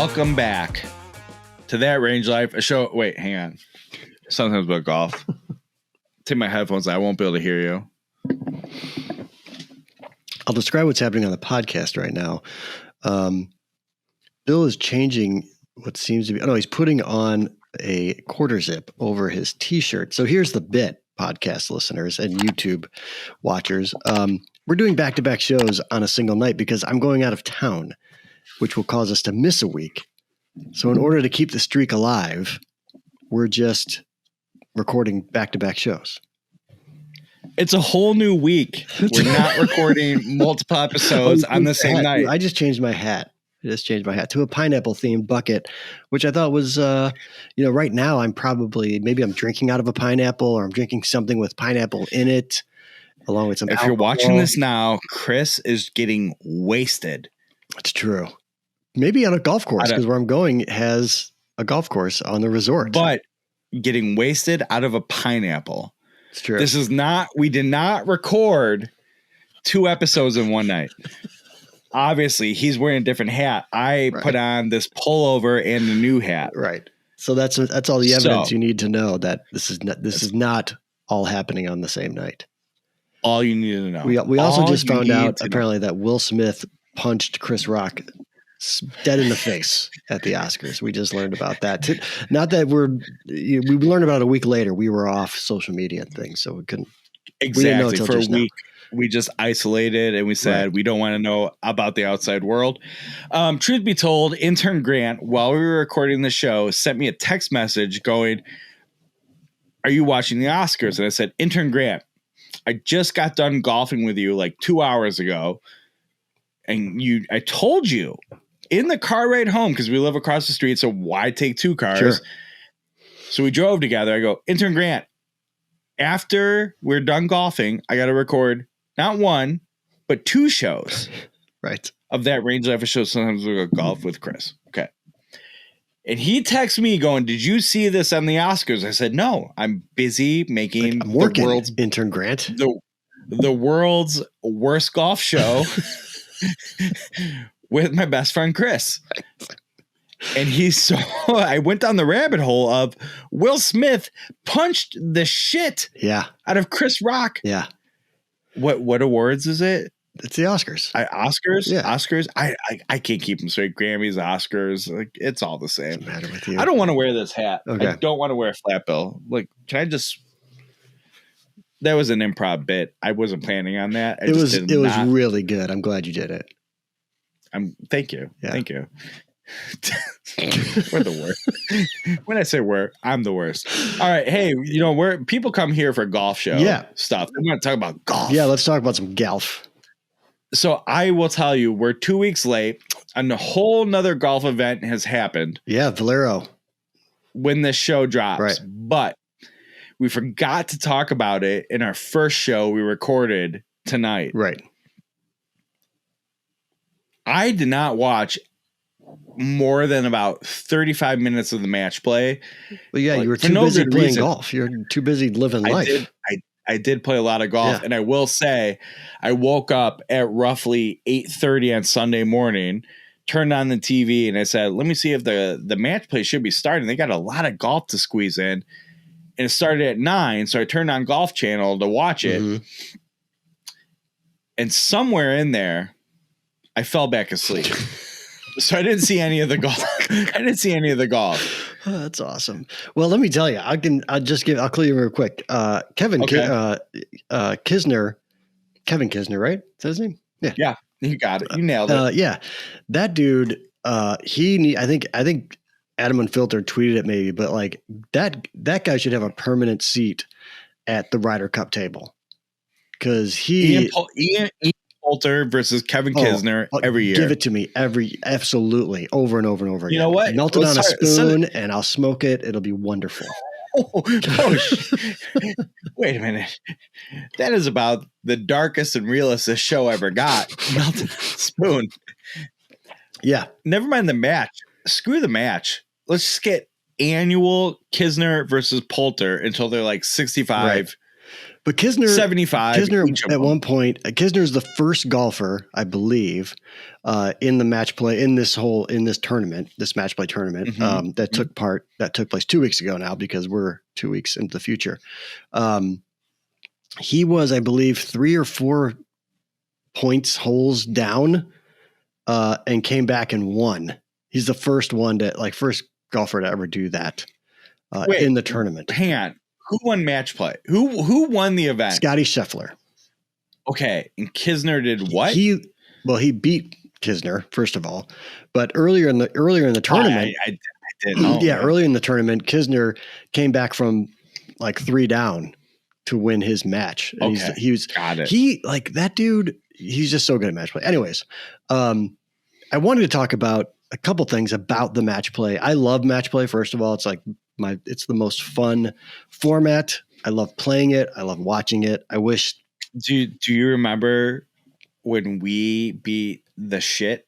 Welcome back to That Range Life, a show. Wait, hang on. Sometimes about golf. Take my headphones out. I won't be able to hear you. I'll describe what's happening on the podcast right now. Bill is changing what seems to be, he's putting on a quarter zip over his t-shirt. So here's the bit, podcast listeners and YouTube watchers. We're doing back-to-back shows on a single night because I'm going out of town, which will cause us to miss a week. So in order to keep the streak alive, we're just recording back-to-back shows. It's a whole new week. We're not recording multiple episodes on the same night. I just changed my hat. To a pineapple themed bucket, which I thought was, right now maybe I'm drinking out of a pineapple or I'm drinking something with pineapple in it along with some alcohol. You're watching this now, Chris is getting wasted. It's true. Maybe on a golf course, because where I'm going has a golf course on the resort. But getting wasted out of a pineapple. It's true. We did not record 2 episodes in one night. Obviously, he's wearing a different hat. I put on this pullover and a new hat. Right. So that's all the evidence you need to know that this is not all happening on the same night. All you need to know. We also just found out apparently that Will Smith punched Chris Rock dead in the face at the Oscars. We just learned about that. Not that we learned about it a week later. We were off social media and things, so we couldn't. Exactly. For a week, we just isolated and we said we don't want to know about the outside world. Truth be told, Intern Grant, while we were recording the show, sent me a text message going, "Are you watching the Oscars?" And I said, "Intern Grant, I just got done golfing with you like 2 hours ago. And I told you in the car ride home, because we live across the street, so why take 2 cars?" Sure. So we drove together. I go, "Intern Grant, after we're done golfing, I got to record not 1, but 2 shows of That Range Life show. Sometimes we go golf with Chris." Okay. And he texts me going, "Did you see this on the Oscars?" I said, "No, I'm busy making I'm working, the world's Intern Grant. The world's worst golf show with my best friend Chris." And I went down the rabbit hole of Will Smith punched the shit out of Chris Rock. Yeah. What awards is it? It's the Oscars. Oscars? Yeah. Oscars? I can't keep them straight. Grammys, Oscars, like it's all the same. What's the matter with you? I don't want to wear this hat. Okay. I don't want to wear a flat bill. Like, can I just... That was an improv bit. I wasn't planning on that. It was really good. I'm glad you did it. Thank you. Yeah. Thank you. We're the worst. When I say I'm the worst. All right. Hey, people come here for golf show stuff. They want to talk about golf. Yeah, let's talk about some golf. So I will tell you, we're 2 weeks late and a whole nother golf event has happened. Yeah, Valero. When this show drops. Right. But we forgot to talk about it in our first show we recorded tonight. Right. I did not watch more than about 35 minutes of the match play. Well, yeah, you were too busy playing golf. You're too busy living life. I did play a lot of golf, and I will say I woke up at roughly 8:30 on Sunday morning, turned on the TV, and I said, let me see if the match play should be starting. They got a lot of golf to squeeze in. And it started at 9, so I turned on Golf Channel to watch it. Mm-hmm. And somewhere in there, I fell back asleep. So I didn't see any of the golf. Oh, that's awesome. Well, let me tell you, I'll clear you real quick. Kevin Kisner, right? Is that his name? Yeah. Yeah. You got it. You nailed it. Yeah. That dude, I think Adam Unfiltered tweeted it maybe, but like that guy should have a permanent seat at the Ryder Cup table. Cause Ian Poulter versus Kevin Kisner every year. Give it to me absolutely over and over and over again. You know what? Melt it on a spoon and I'll smoke it. It'll be wonderful. Wait a minute. That is about the darkest and realest this show ever got. Melted on a spoon. Yeah. Never mind the match. Screw the match. Let's just get annual Kisner versus Poulter until they're like 65. Right. But Kisner 75. Kisner at one point, Kisner's the first golfer, I believe, in the match play in this tournament, this match play tournament that took place 2 weeks ago now because we're 2 weeks into the future. He was, I believe, 3 or 4 holes down, and came back and won. He's the first golfer to ever do that in the tournament. Hang on. Who won match play? Who won the event? Scottie Scheffler. Okay. And Kisner did what? He beat Kisner, first of all. But earlier in the tournament. I didn't know. Yeah, earlier in the tournament, Kisner came back from like 3 down to win his match. And got it. That dude, he's just so good at match play. Anyways, I wanted to talk about a couple things about the match play. I love match play. First of all, it's like it's the most fun format. I love playing it. I love watching it. I wish. Do you remember when we beat the shit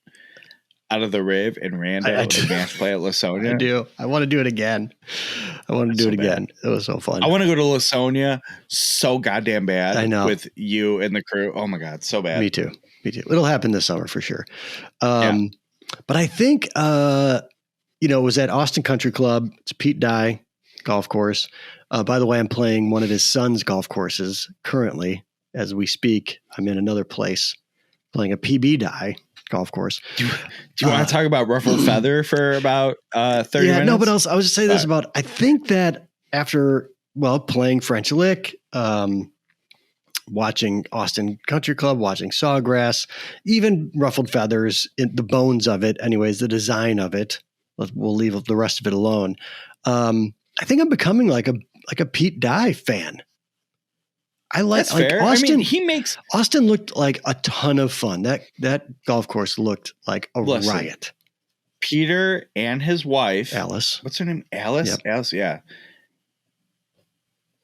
out of the Riv and Rando in the match play at Lasonia? I do. I want to do it again. It was so fun. I want to go to Lasonia so goddamn bad. I know. With you and the crew. Oh my God. So bad. Me too. It'll happen this summer for sure. But I think, it was at Austin Country Club. It's Pete Dye golf course. By the way, I'm playing one of his son's golf courses currently as we speak. I'm in another place playing a PB Dye golf course. Do you want to talk about Ruffled Feather for about 30 minutes? No, but I was just saying this about, I think that after, playing French Lick, watching Austin Country Club, watching Sawgrass, even Ruffled Feathers, the bones of it, anyways, the design of it. We'll leave the rest of it alone. I think I'm becoming like a Pete Dye fan. I That's fair. Austin. Austin looked like a ton of fun. That golf course looked like a riot. Peter and his wife, Alice. What's her name? Alice. Yep. Alice. Yeah.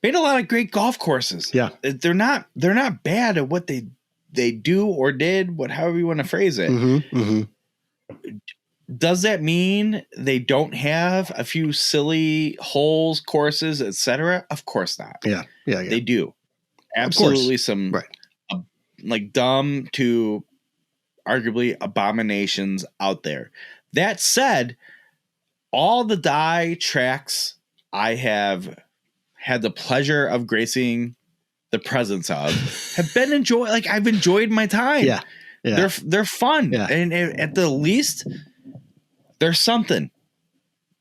Made a lot of great golf courses. Yeah. They're not bad at what they do or did, however you want to phrase it. Mm-hmm, mm-hmm. Does that mean they don't have a few silly holes, courses, etc.? Of course not. Yeah. They do. Absolutely some like dumb to arguably abominations out there. That said, all the Dye tracks I have had the pleasure of gracing the presence of have been enjoyed. Like I've enjoyed my time. Yeah. They're fun. Yeah. And at the least there's something,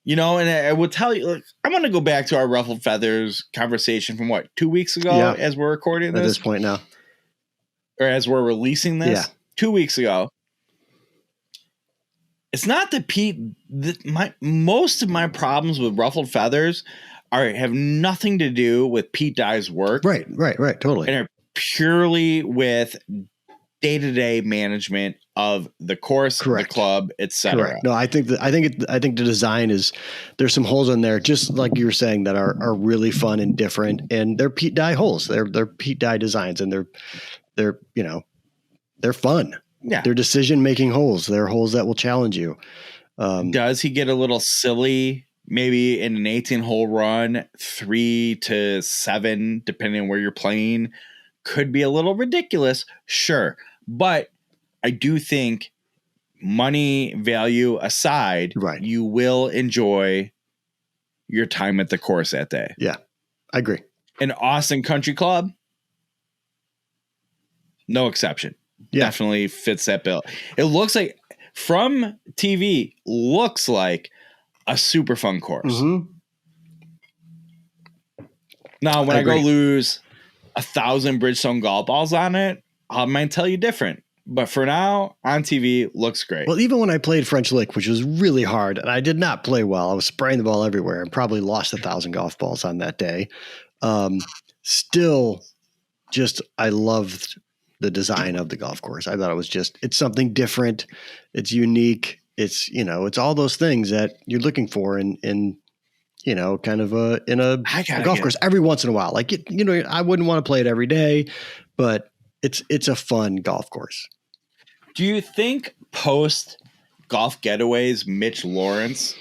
and I would tell you, I'm going to go back to our Ruffled Feathers conversation from 2 weeks ago as we're recording this. At this point now. Or as we're releasing this. Yeah. 2 weeks ago. It's not that most of my problems with Ruffled Feathers have nothing to do with Pete Dye's work. Right. Totally. And are purely with day-to-day management of the course, Correct. The club, etc. Correct. No, I think the design is, there's some holes in there, just like you were saying, that are really fun and different, and they're Pete Dye holes. They're Pete Dye designs, and they're fun. Yeah, they're decision-making holes. They're holes that will challenge you. Does he get a little silly? Maybe in an 18-hole run, 3 to 7, depending on where you're playing, could be a little ridiculous. Sure. But I do think, money value aside, right, you will enjoy your time at the course that day. Yeah, I agree. And Austin Country Club, no exception. Yeah. Definitely fits that bill. It looks like, from TV, looks like a super fun course. Mm-hmm. Now, when I go lose 1,000 Bridgestone golf balls on it, I might tell you different. But for now, on TV, looks great. Well, even when I played French Lick, which was really hard, and I did not play well, I was spraying the ball everywhere and probably lost 1,000 golf balls on that day. Still, I loved the design of the golf course. I thought it was it's something different. It's unique. It's, it's all those things that you're looking for in kind of a golf course every once in a while. Like, I wouldn't want to play it every day, but it's a fun golf course. Do you think post golf getaways, Mitch Lawrence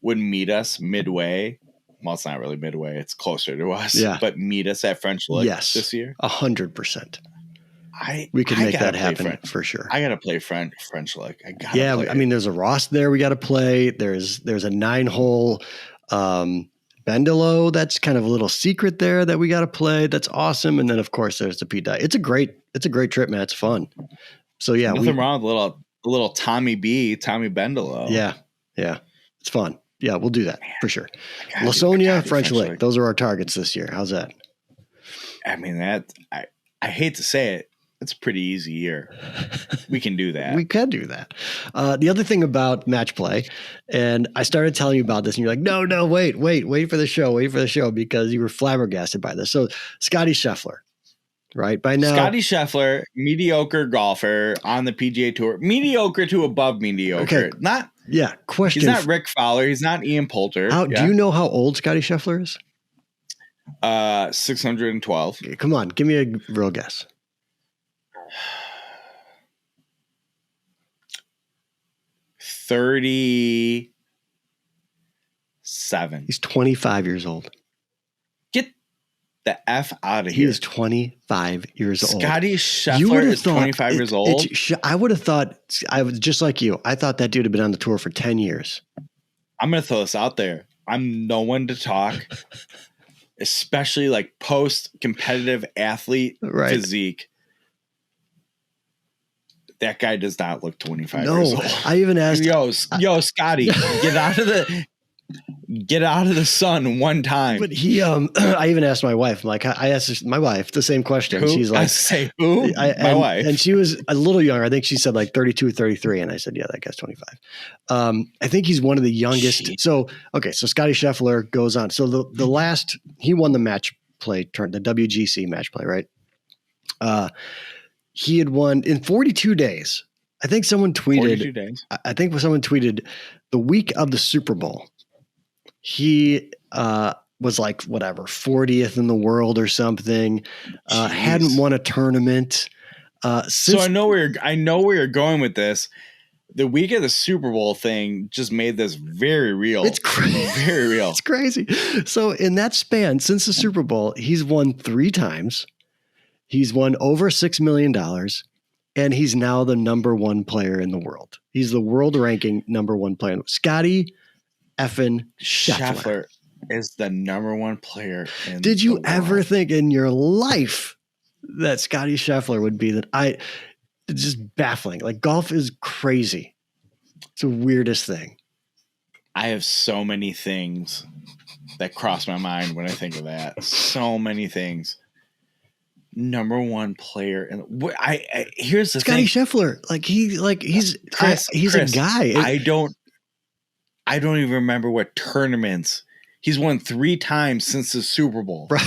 would meet us midway well, it's not really midway. It's closer to us. Yeah. But meet us at French Lick this year. 100%. We could make that happen for sure. I got to play French Lick. I got to play I mean, there's a Ross there we got to play. There's a 9-hole Bendelo. That's kind of a little secret there that we got to play. That's awesome. And then of course there's the Pete Dye. It's a great trip, man. It's fun. So yeah, nothing wrong with a little Tommy Bendelo. Yeah. It's fun. Yeah, we'll do that for sure. Lasonia, French Lick. Those are our targets this year. How's that? I mean, I hate to say it. It's a pretty easy year. We can do that. We can do that. The other thing about match play, and I started telling you about this, and you're like, no, wait for the show, because you were flabbergasted by this. So Scottie Scheffler, right? By now, Scottie Scheffler, mediocre golfer on the PGA Tour, mediocre to above mediocre. Okay. Question. He's not Rick Fowler. He's not Ian Poulter. Do you know how old Scottie Scheffler is? 612. Come on, give me a real guess. 37. He's 25 years old. Get the F out of He here. is 25 years old. Scottie Scheffler is 25 years old. I would have thought, I was just like you. I thought that dude had been on the tour for 10 years. I'm going to throw this out there. I'm no one to talk, especially like post-competitive athlete physique. That guy does not look 25 years old. I even asked, yo, Scotty, get out of the sun one time. But I even asked my wife. I'm like, I asked my wife the same question. Who? She's like, who? My wife. And she was a little younger. I think she said like 32, 33. And I said, yeah, that guy's 25. I think he's one of the youngest. Jeez. So Scottie Scheffler goes on. So the last, he won the match play turn, the WGC match play, right? He had won in 42 days. I think someone tweeted, 42 days. I think someone tweeted the week of the Super Bowl. He was like, whatever, 40th in the world or something. Hadn't won a tournament. So I know where you're going with this. The week of the Super Bowl thing just made this very real. It's crazy. Very real. It's crazy. So in that span, since the Super Bowl, he's won 3 times. He's won over $6 million, and he's now the number 1 player in the world. He's the world ranking number 1 player. Scottie effing Scheffler is the number 1 player in Did you the ever world. think in your life that Scottie Scheffler would be that? It's just baffling. Like, golf is crazy. It's the weirdest thing. I have so many things that cross my mind when I think of that. So many things. Number 1 player, and here's the Scottie thing. Scheffler, he's Chris, a guy. I don't even remember what tournaments he's won 3 times since the Super Bowl, right?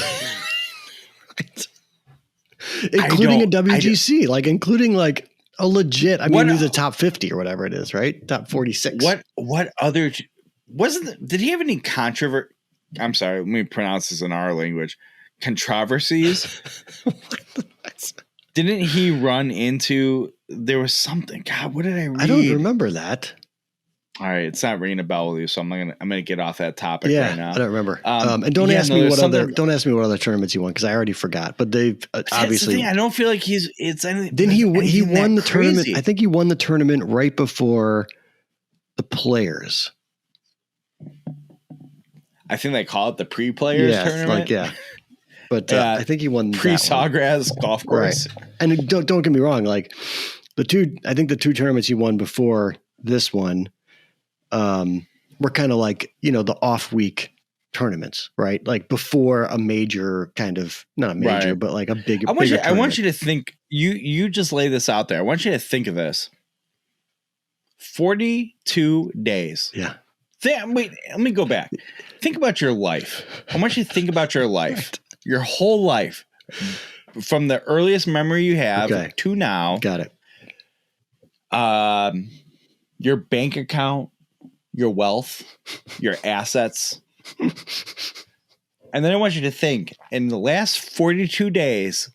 Including a WGC, including a legit. I mean, he's a top 50 or whatever it is, right? Top 46. What other did he have any controversy? I'm sorry, let me pronounce this in our language. Controversies. Didn't he run into? There was something. God, what did I read? I don't remember that. All right, it's not ringing a bell with you, so I'm gonna get off that topic right now. I don't remember. And don't ask me what other tournaments he won, because I already forgot. But they've obviously. The thing. I don't feel like it's anything. Didn't he won the tournament? I think he won the tournament right before the Players. I think they call it the pre-players tournament. But I think he won pre-Sawgrass golf course. Right. And don't get me wrong, the 2 tournaments he won before this one were kind of the off week tournaments, right? Like before a major kind of, not a major, but a big. I want you to think. You just lay this out there. I want you to think of this. 42 days. Yeah. Wait, let me go back. Think about your life. I want you to think about your life. Right. Your whole life, from the earliest memory you have to now. Got it. Your bank account, your wealth, your assets. And then I want you to think, in the last 42 days,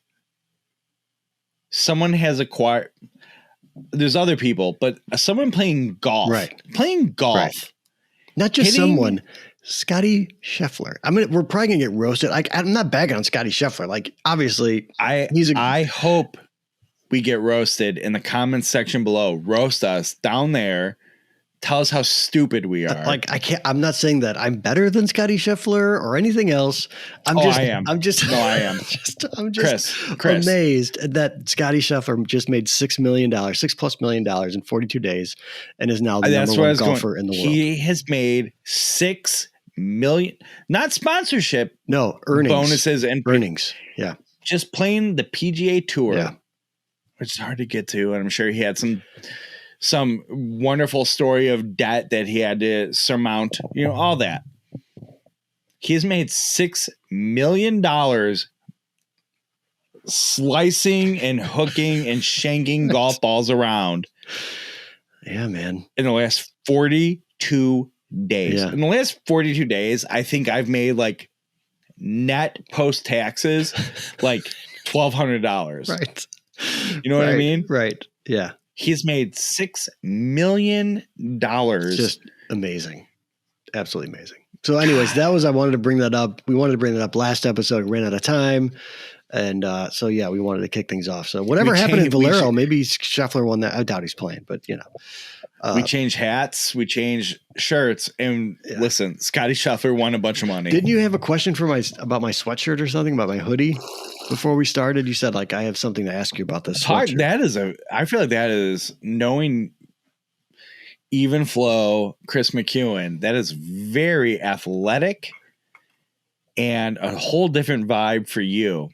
someone has acquired, there's other people, but someone playing golf. Right. Playing golf. Right. Not just Scottie Scheffler. We're probably gonna get roasted. Like, I'm not bagging on Scottie Scheffler. Like, obviously, I hope we get roasted in the comments section below. Roast us down there. Tell us how stupid we are. Like, I'm not saying that I'm better than Scottie Scheffler or anything else. I am. I'm just Chris. Amazed that Scottie Scheffler just made $6 plus million in 42 days and is now the number one golfer in the world. He has made $6 million, not sponsorship. No, earnings. Bonuses and earnings. Yeah. Just playing the PGA Tour. Yeah. Which is hard to get to. And I'm sure he had some wonderful story of debt that he had to surmount, all that. He's made $6 million slicing and hooking and shanking golf balls around. Yeah, man. In the last 42 days. Yeah. In the last 42 days, I think I've made like net post taxes, like $1,200. Right. You know what I mean? Right. Yeah. He's made $6 million. Just amazing. Absolutely amazing. So anyways, I wanted to bring that up. We wanted to bring that up last episode. We ran out of time. And we wanted to kick things off. So whatever happened in Valero, maybe Scheffler won that. I doubt he's playing, but we changed hats, we changed shirts, and listen, Scottie Scheffler won a bunch of money. Didn't you have a question about my sweatshirt or something, about my hoodie before we started? You said I have something to ask you about this sweatshirt. I feel like that is knowing Even Flow, Chris McEwen. That is very athletic and a whole different vibe for you.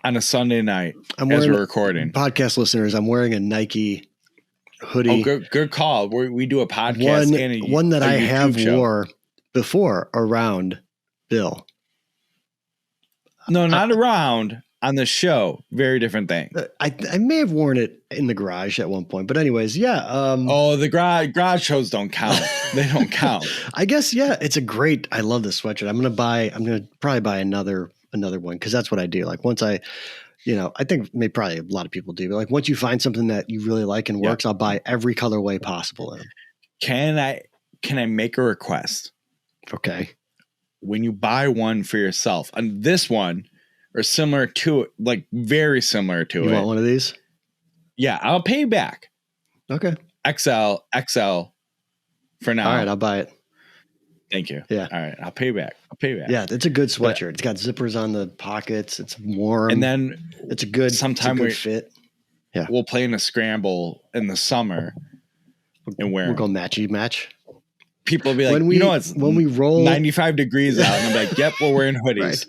On a Sunday night as we're recording. Podcast listeners, I'm wearing a Nike hoodie. Oh, good call. We do a podcast one that I have wore before around Bill. No, not around on the show. Very different thing. I may have worn it in the garage at one point, but anyways, yeah. The garage shows don't count. They don't count. I guess, yeah. I love this sweatshirt. I'm gonna probably buy another one, because that's what I do. Like, once I think probably a lot of people do, but like, once you find something that you really like and works, I'll buy every colorway possible in them. Can I make a request? Okay. When you buy one for yourself, and this one or similar to it, like very similar to it. You want one of these? Yeah, I'll pay you back. Okay. XL for now. All right, I'll buy it. Thank you. Yeah. All right. I'll pay you back. Yeah, it's a good sweatshirt. It's got zippers on the pockets. It's warm. And then it's a good fit. Yeah. We'll play in a scramble in the summer and we'll go match. People will be like, when we roll 95 degrees out, and I'm like, yep, we're wearing hoodies.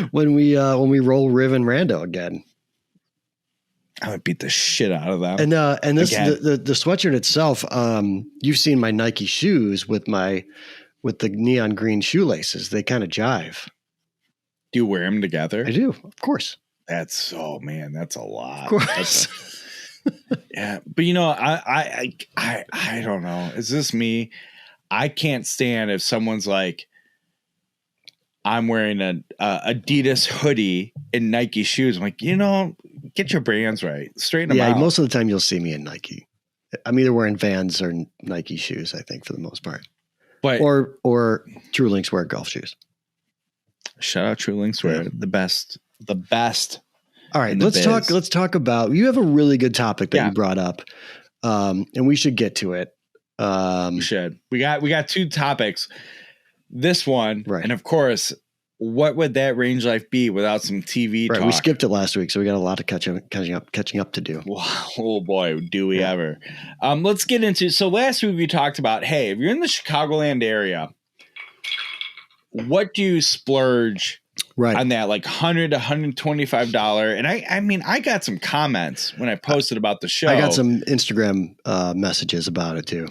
Right. When we roll Riv and Rando again. I would beat the shit out of them. And this the sweatshirt itself, you've seen my Nike shoes with the neon green shoelaces. They kind of jive. Do you wear them together? I do, of course. That's a lot. Of course. Yeah, but I don't know. Is this me? I can't stand if someone's like, I'm wearing an Adidas hoodie and Nike shoes. I'm like, get your brands right. Straighten them out. Yeah, most of the time you'll see me in Nike. I'm either wearing Vans or Nike shoes, I think, for the most part. But or True Links wear golf shoes. Shout out True Links wear the best. All right, let's talk about, you have a really good topic that you brought up. And we should get to it. We should. We got two topics. This one, right. And of course, what would that range life be without some TV talk? We skipped it last week, so we got a lot of catching up to do. Oh boy, do we ever. Let's get into, so last week we talked about, hey, if you're in the Chicagoland area, what do you splurge on that, like $100 to $125? And I got some comments when I posted about the show. I got some Instagram messages about it too.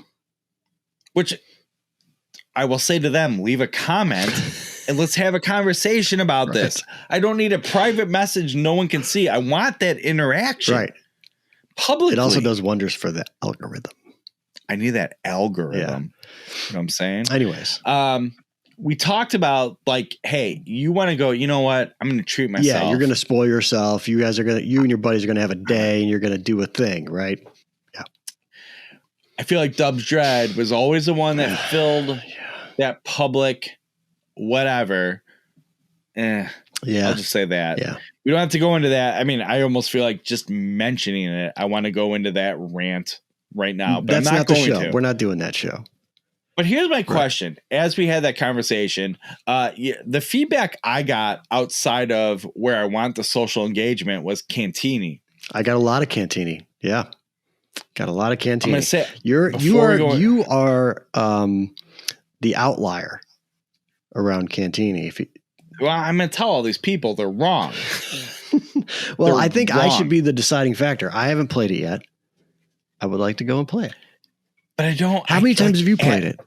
Which I will say to them, leave a comment and let's have a conversation about this. I don't need a private message no one can see. I want that interaction. Right. Publicly. It also does wonders for the algorithm. I need that algorithm. Yeah. You know what I'm saying? Anyways. We talked about, like, hey, you want to go, you know what? I'm going to treat myself. Yeah, you're going to spoil yourself. You and your buddies are going to have a day and you're going to do a thing, right? Yeah. I feel like Dubs Dread was always the one that filled that public whatever. Yeah. I'll just say that. Yeah. We don't have to go into that. I mean, I almost feel like just mentioning it. I want to go into that rant right now, but that's I'm not the going show. to. We're not doing that show. But here's my question. As we had that conversation, the feedback I got outside of where I want the social engagement was Cantini. I got a lot of Cantini. Yeah. Got a lot of Cantini. I'm going to say you are the outlier around Cantini. Well, I'm going to tell all these people they're wrong. Well, I think wrong. I should be the deciding factor. I haven't played it yet. I would like to go and play it. But I don't. How many times have you played it?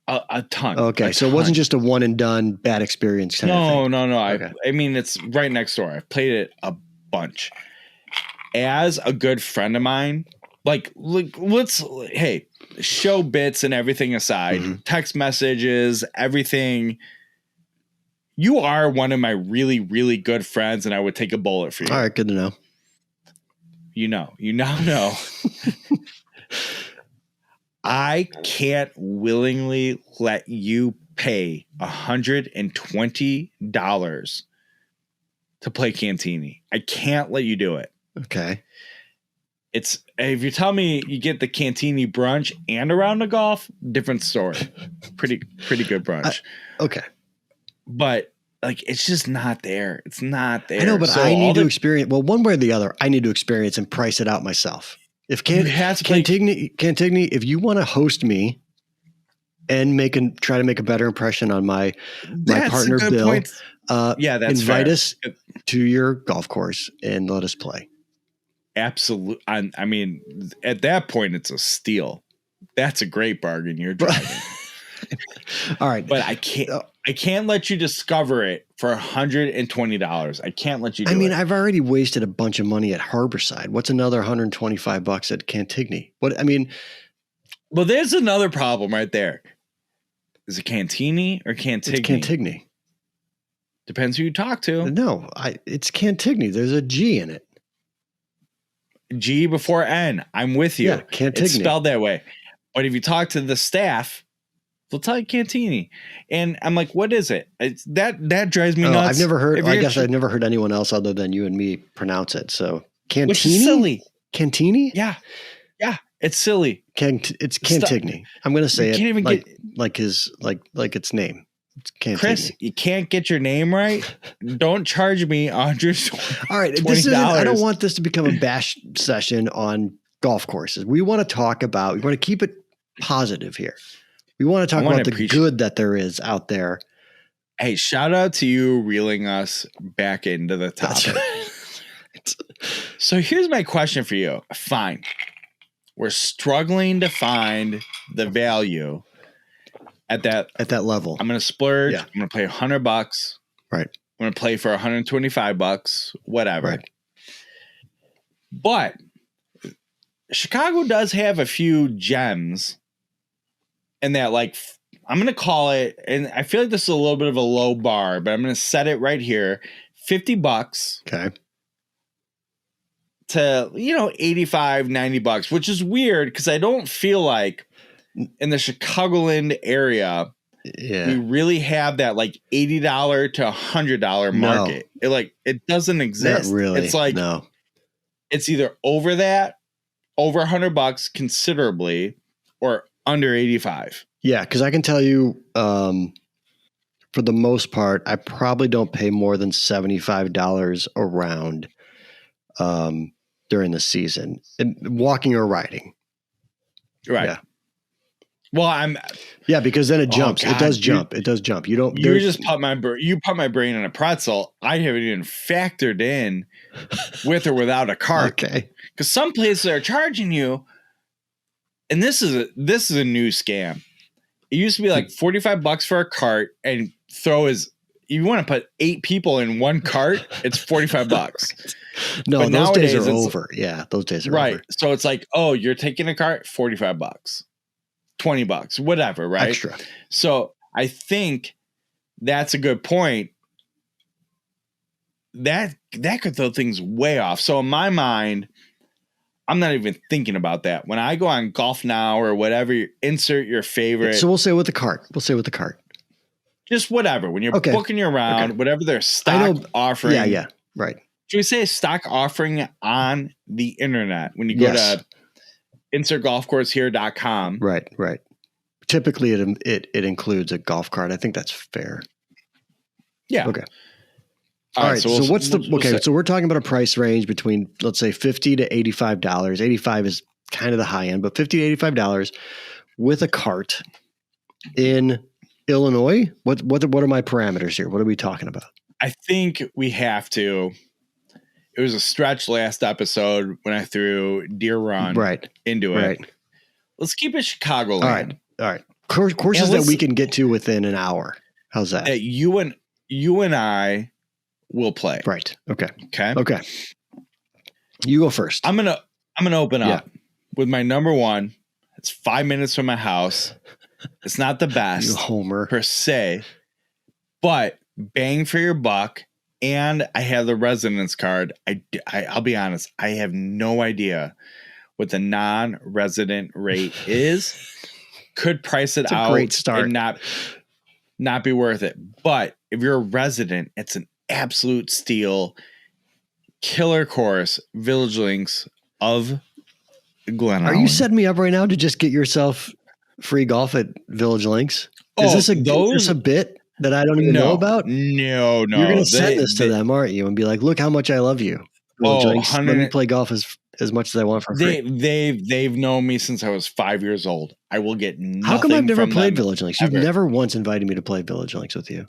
A ton. Okay, so it wasn't just a one and done bad experience kind of thing. No. Okay. I mean, it's right next door. I've played it a bunch. As a good friend of mine, let's show bits and everything aside, text messages, everything. You are one of my really, really good friends, and I would take a bullet for you. All right, good to know. You now know. I can't willingly let you pay $120 to play Cantini. I can't let you do it. Okay. If you tell me you get the Cantini brunch and a round of golf, different story. Pretty good brunch. Okay. But it's just not there. It's not there. I know, but so I need to experience. Well, one way or the other, I need to experience and price it out myself. If Cantigny, if you want to host me and try to make a better impression on my partner Bill, invite fair. us to your golf course and let us play. Absolutely. I mean, at that point, it's a steal. That's a great bargain you're driving. All right, but I can't let you discover it for $120. I can't let you do it. I mean, I've already wasted a bunch of money at Harborside. What's another $125 at Cantigny? Well, there's another problem right there. Is it Cantini or Cantigny? It's Cantigny. Depends who you talk to. No, it's Cantigny. There's a G in it. G before N. I'm with you. Yeah, Cantigny. It's spelled that way. But if you talk to the staff, they'll tell you Cantini. And I'm like, what is it? That drives me nuts. I've never heard. I guess I've never heard anyone else other than you and me pronounce it. So Cantini? Which is silly. Cantini? Yeah. It's silly. It's Cantigny. I'm going to say it like its name. It's Cantigny. Chris, you can't get your name right. Don't charge me $120. All right. I don't want this to become a bash session on golf courses. We want to keep it positive here. We want to talk about the good that there is out there. Hey, shout out to you reeling us back into the topic. Right. So here's my question for you. Fine. We're struggling to find the value at that level. I'm going to splurge. Yeah. I'm going to pay $100. Right. I'm going to play for $125, whatever. Right. But Chicago does have a few gems. And that, I'm going to call it, and I feel like this is a little bit of a low bar, but I'm going to set it right here, $50. Okay. To, $85, $90, which is weird because I don't feel like in the Chicagoland area, we really have that $80 to $100 market. No. It doesn't exist. Not really. It's no. It's either over $100 considerably, or under 85. Yeah, because I can tell you, for the most part, I probably don't pay more than $75 a round during the season, walking or riding. Right. Yeah. Well, because then it jumps. God, it does jump. It does jump. You just put my brain in a pretzel. I haven't even factored in with or without a cart. Okay. Because some places are charging you. And this is a new scam. It used to be $45 for a cart, and you want to put 8 people in one cart, it's $45. No, but those days are over. Yeah, those days are right. over. So it's you're taking a cart, $45, $20, whatever, right? Extra. So I think that's a good point. That could throw things way off. So in my mind, I'm not even thinking about that. When I go on Golf Now or whatever, insert your favorite. So we'll say with the cart. Just whatever. When you're booking your round, whatever their stock offering. Yeah, right. Should we say stock offering on the internet when you go to insertgolfcoursehere.com? Right. Typically, it includes a golf cart. I think that's fair. Yeah. Okay. All right. So what's so we're talking about a price range between, let's say, $50 to $85. $85 is kind of the high end, but $50 to $85 with a cart in Illinois. What are my parameters here? What are we talking about? I think we have to. It was a stretch last episode when I threw Deer Run into it. Right. Let's keep it Chicagoland. All right. Courses that we can get to within an hour. How's that? That you and I will play. Right. Okay. Okay. You go first. I'm gonna open up with my number one. It's 5 minutes from my house. It's not the best, you homer per se, but bang for your buck. And I have the residence card. I'll be honest. I have no idea what the non-resident rate is. Could price it out. Great start. And not be worth it. But if you're a resident, it's an absolute steal. Killer course. Village Links of Glen Island. Are you setting me up right now to just get yourself free golf at Village Links? Is this a bit that I don't even know about? No. You're going to send this to them, aren't you? And be like, look how much I love you. Village Links. Let me play golf as much as I want for free. They've known me since I was 5 years old. I will get nothing. How come I've never played Village Links? You've ever. Never once invited me to play Village Links with you.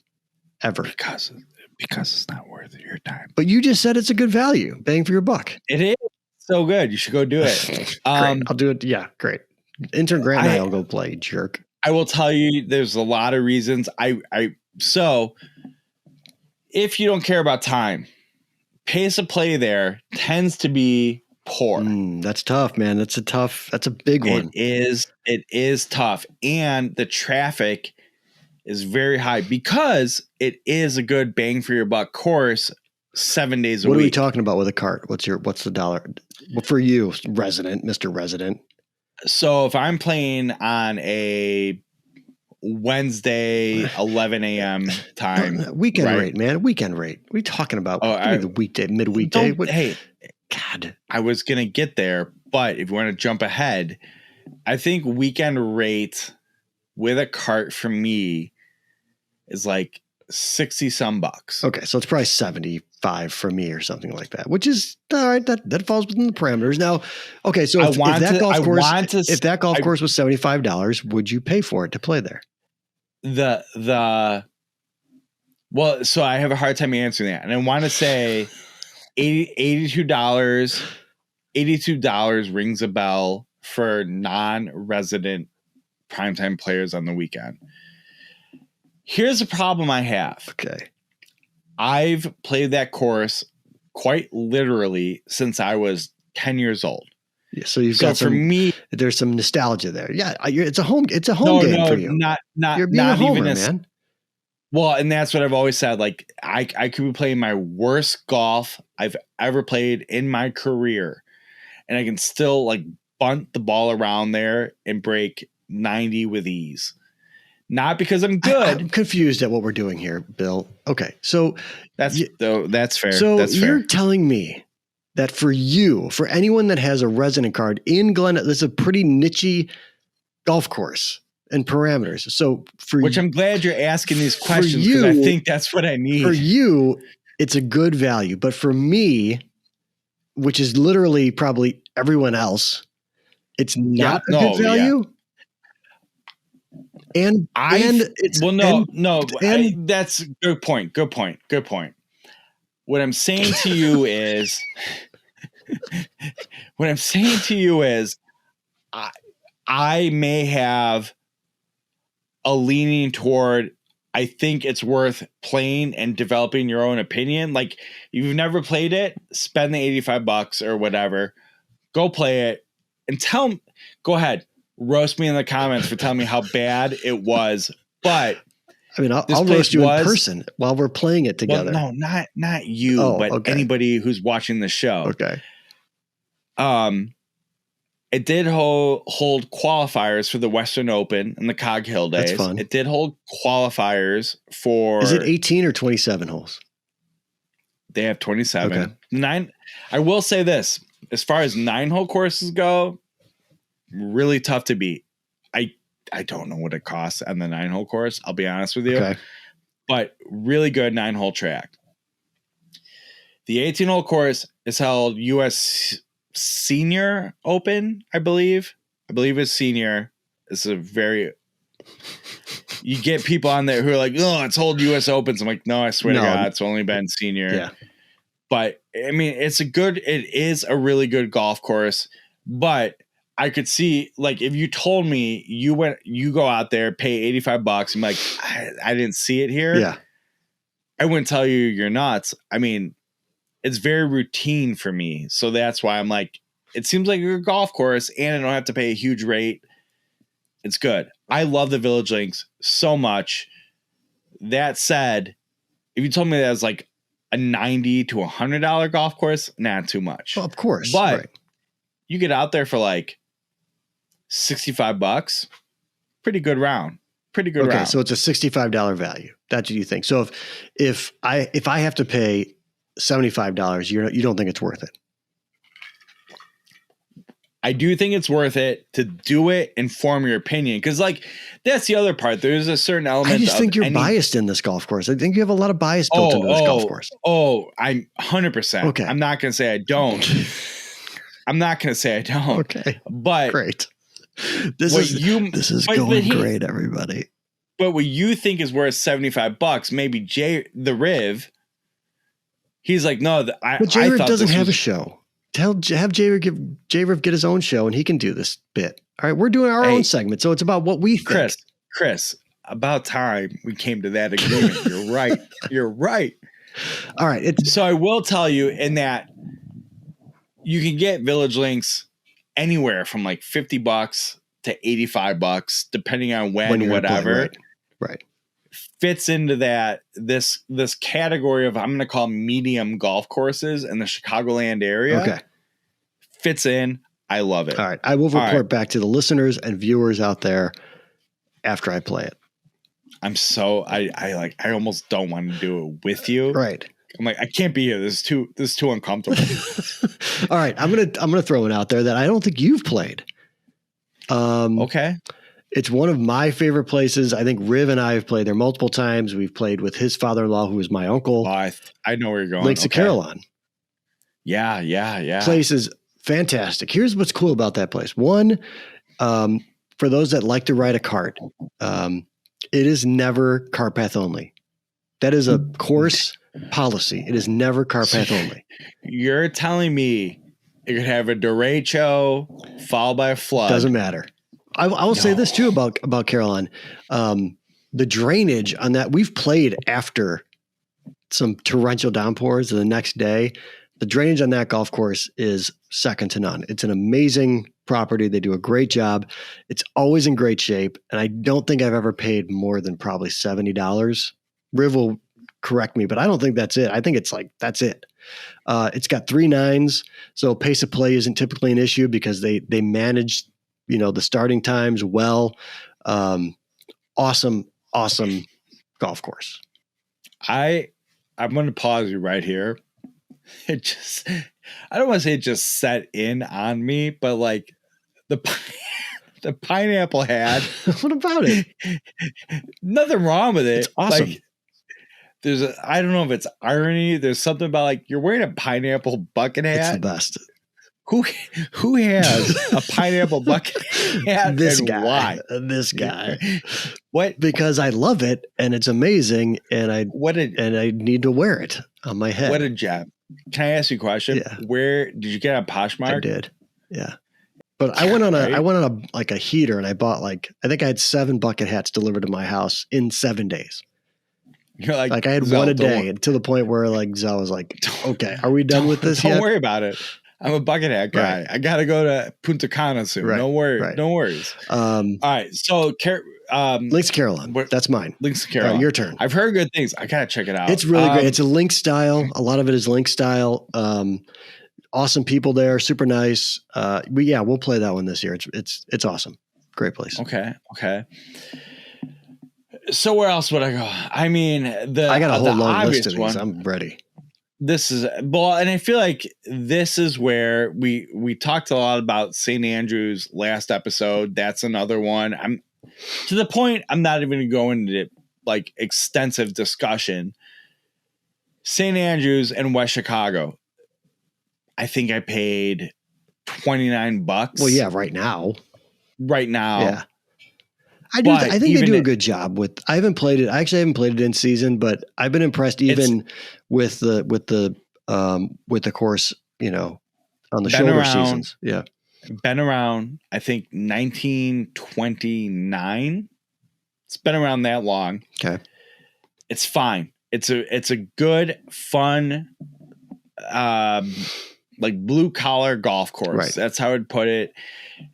Ever. Because it's not worth your time. But you just said it's a good value. Bang for your buck. It is so good. You should go do it. Great. I'll do it. Yeah, great. Intern Grant and I'll go play, jerk. I will tell you, there's a lot of reasons. So if you don't care about time, pace of play there tends to be poor. That's tough, man. That's a big one. It is tough. And the traffic is very high because it is a good bang for your buck course 7 days a week. What are we talking about with a cart? What's the dollar for you, Mr. Resident? So if I'm playing on a Wednesday, 11 a.m. time. Weekend rate, man. Weekend rate. What are you talking about? The weekday, midweekday. Hey, God, I was going to get there, but if you want to jump ahead, I think weekend rate with a cart for me is like 60 some bucks. Okay. So it's probably 75 for me or something like that, which is all right. That falls within the parameters. Now, okay. So if that golf course was $75, would you pay for it to play there? Well, so I have a hard time answering that. And I want to say $82 rings a bell for non-resident primetime players on the weekend. Here's a problem I have. Okay. I've played that course quite literally since I was 10 years old. Yeah, so got for me, there's some nostalgia there. Yeah, it's a home game for you. You're being a homer, man. Well, and that's what I've always said. Like I could be playing my worst golf I've ever played in my career, and I can still like bunt the ball around there and break 90 with ease. Not because I'm good. I'm confused at what we're doing here, Bill. Okay, so that's fair. So that's fair. You're telling me that for anyone that has a resident card in Glen, this is a pretty niche golf course and parameters. So which I'm glad you're asking these questions because I think that's what I need. For you, it's a good value, but for me, which is literally probably everyone else, it's not a good value. Yeah. That's a good point. Good point. What I'm saying to you is, I may have a leaning toward, I think it's worth playing and developing your own opinion. Like, if you've never played it, spend the $85 or whatever, go play it and go ahead, roast me in the comments for telling me how bad it was. But I mean, I'll roast you in person while we're playing it together. Well, no, not you, but anybody who's watching the show. Okay. It did hold qualifiers for the Western Open and the Cog Hill days. That's fun. It did hold qualifiers for. Is it 18 or 27 holes? They have 27. Okay. 9. I will say this: as far as 9-hole courses go, really tough to beat. I don't know what it costs on the 9-hole course. I'll be honest with you, but really good 9-hole track. The 18-hole course is held U.S. Senior Open, I believe. I believe it's senior. It's a very. You get people on there who are like, "Oh, it's hold U.S. Opens." I'm like, "No, I swear to God, it's only been senior." Yeah. But I mean, it is a really good golf course. But I could see, like, if you told me you go out there, pay $85, I'm like, I didn't see it here. Yeah. I wouldn't tell you you're nuts. I mean, it's very routine for me. So that's why I'm like, it seems like a golf course and I don't have to pay a huge rate. It's good. I love the Village Links so much. That said, if you told me that was like a $90 to $100 golf course, not too much. Well, of course. But you get out there for like $65, pretty good round. Round. Okay, so it's a $65 value. That's what you think. So if I have to pay $75, you don't think it's worth it? I do think it's worth it to do it and form your opinion. Because, like, that's the other part. There's a certain element. I just think you're biased in this golf course. I think you have a lot of bias built into this golf course. I'm 100%. Okay. I'm not going to say I don't. Okay. But great. This is going great, everybody. But what you think is worth $75, maybe the Riv, he's like, no, but J-Riv doesn't have a show. Have J-Riv get his own show and he can do this bit. All right, we're doing our own segment, so it's about what we think. Chris, about time we came to that agreement. You're right. All right. So I will tell you in that you can get Village Links anywhere from like $50 to $85, depending on when whatever. Right. Fits into this category of, I'm going to call medium golf courses in the Chicagoland area. Okay. Fits in. I love it. All right. I will report back to the listeners and viewers out there after I play it. I'm so I almost don't want to do it with you. Right. I'm like, I can't be here. This is too uncomfortable. All right. I'm gonna throw it out there that I don't think you've played. Okay. It's one of my favorite places. I think Riv and I have played there multiple times. We've played with his father-in-law, who is my uncle. Oh, I know where you're going. Links of Carillon. Yeah. Place is fantastic. Here's what's cool about that place. One, for those that like to ride a cart, it is never cart path only. That is a course policy. It is never cart path only. You're telling me it could have a derecho followed by a flood. Doesn't matter. I will say this too about Carillon. The drainage on that, we've played after some torrential downpours the next day. The drainage on that golf course is second to none. It's an amazing property. They do a great job. It's always in great shape. And I don't think I've ever paid more than probably $70. Riv will correct me, but I don't think that's it. I think it's like, that's it. It's got 3 9s. So pace of play isn't typically an issue because they manage, the starting times well. Awesome golf course. I'm going to pause you right here. I don't want to say it just set in on me, but like the pineapple hat. What about it? Nothing wrong with it. It's awesome. Like, I don't know if it's irony. There's something about like you're wearing a pineapple bucket hat. It's the best. Who has a pineapple bucket hat? This guy. Why? This guy. What? Because I love it and it's amazing, and I need to wear it on my head. What a job! Can I ask you a question? Yeah. Where did you get on Poshmark? I did. Yeah. But I went on a heater and I bought I think I had 7 bucket hats delivered to my house in 7 days. You're like I had one a day, to the point where Zell was like, okay, are we done with this yet? Don't worry about it. I'm a bucket hat guy. Right. I got to go to Punta Cana soon. Right. No worries. Right. No worries. All right. So, Links of Carillon. That's mine. Links of Carillon. Your turn. I've heard good things. I got to check it out. It's really great. It's a link style. A lot of it is link style. awesome people there, super nice. We'll play that one this year. It's awesome. Great place. Okay. So where else would I go? I mean, I got a whole long list of these. One, I'm ready. This is and I feel like this is where we talked a lot about St. Andrews last episode. That's another one. I'm to the point I'm not even going to go into like extensive discussion. St. Andrews and West Chicago. I think I paid $29. Well, yeah, right now. Yeah. I think they do a good job with. I haven't played it. I actually haven't played it in season, but I've been impressed even with the course. On the shoulder seasons. Yeah, been around. I think 1929. It's been around that long. Okay, it's fine. It's a good, fun, like blue collar golf course. Right. That's how I'd put it.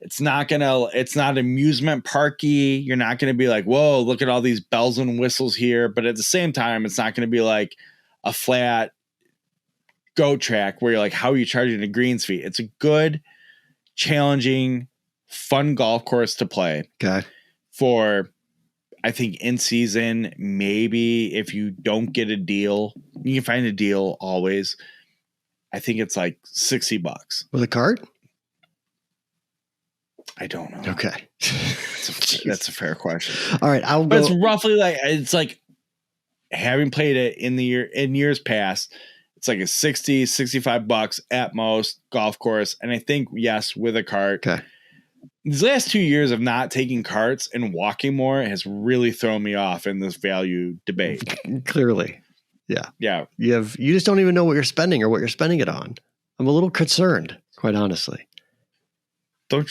It's not amusement parky. You're not going to be like, whoa, look at all these bells and whistles here. But at the same time, it's not going to be like a flat go track where you're like, how are you charging a greens fee? It's a good, challenging, fun golf course to play. Okay. For, I think in season, maybe if you don't get a deal, you can find a deal always. I think it's like $60 with a cart. I don't know. Okay. That's a fair question. All right. But it's roughly like having played it in years past, it's like a $65 at most golf course. And I think, yes, with a cart. Okay. These last 2 years of not taking carts and walking more has really thrown me off in this value debate. Clearly. Yeah. Yeah. You just don't even know what you're spending or what you're spending it on. I'm a little concerned, quite honestly. Don't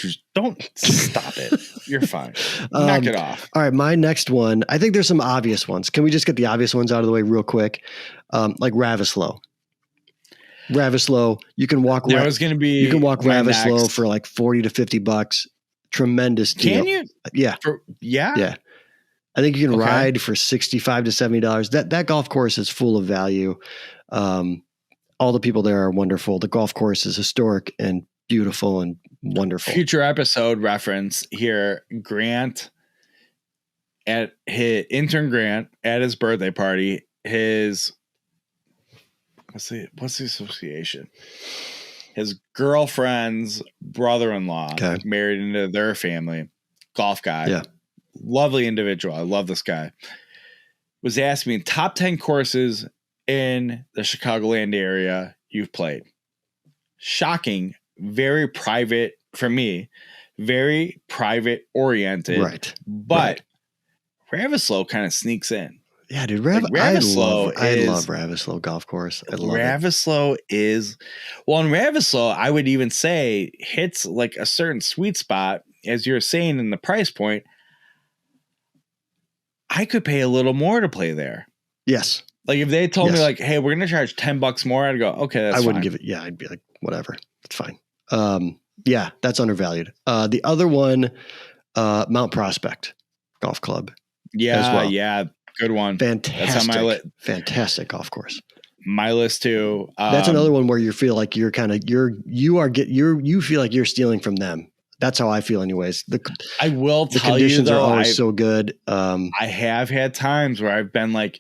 stop it. You're fine. Knock it off. All right. My next one, I think there's some obvious ones. Can we just get the obvious ones out of the way real quick? Like Ravislow, you can walk. That was going to be. You can walk Ravislow for like $40 to $50. Tremendous deal. Can you? Yeah. Yeah. I think you can ride for $65 to $70. That golf course is full of value. All the people there are wonderful. The golf course is historic and beautiful and wonderful. Future episode reference here. Grant at his intern Grant at his birthday party. What's the association? His girlfriend's brother-in-law married into their family. Golf guy. Yeah. Lovely individual. I love this guy. Was asking me top 10 courses in the Chicagoland area you've played. Shocking. Very private for me. Very private oriented. Right. But Ravislow kind of sneaks in. Yeah, dude. Ravislow. I love Ravislow golf course. I love Ravislow is and Ravislow, I would even say hits like a certain sweet spot, as you're saying in the price point. I could pay a little more to play there. Yes. Like if they told me like, hey, we're going to charge $10 more, I'd go, okay, that's fine. I wouldn't give it. Yeah. I'd be like, whatever. It's fine. Yeah, that's undervalued. The other one, Mount Prospect Golf Club. Yeah. Yeah. Good one. Fantastic. That's on my list. Fantastic golf course. My list too. That's another one where you feel like you feel like you're stealing from them. That's how I feel anyways. I will the tell conditions you though, are always so good. I have had times where I've been like,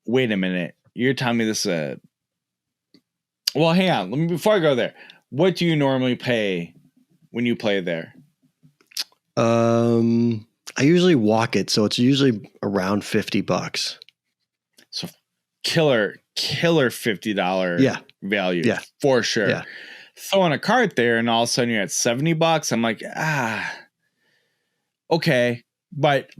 wait a minute, you're telling me this well, hang on. Before I go there, what do you normally pay when you play there? I usually walk it, so it's usually around $50. So killer $50 value. Yeah. For sure. Yeah. Throwing a cart there and all of a sudden you're at $70. I'm like, okay. But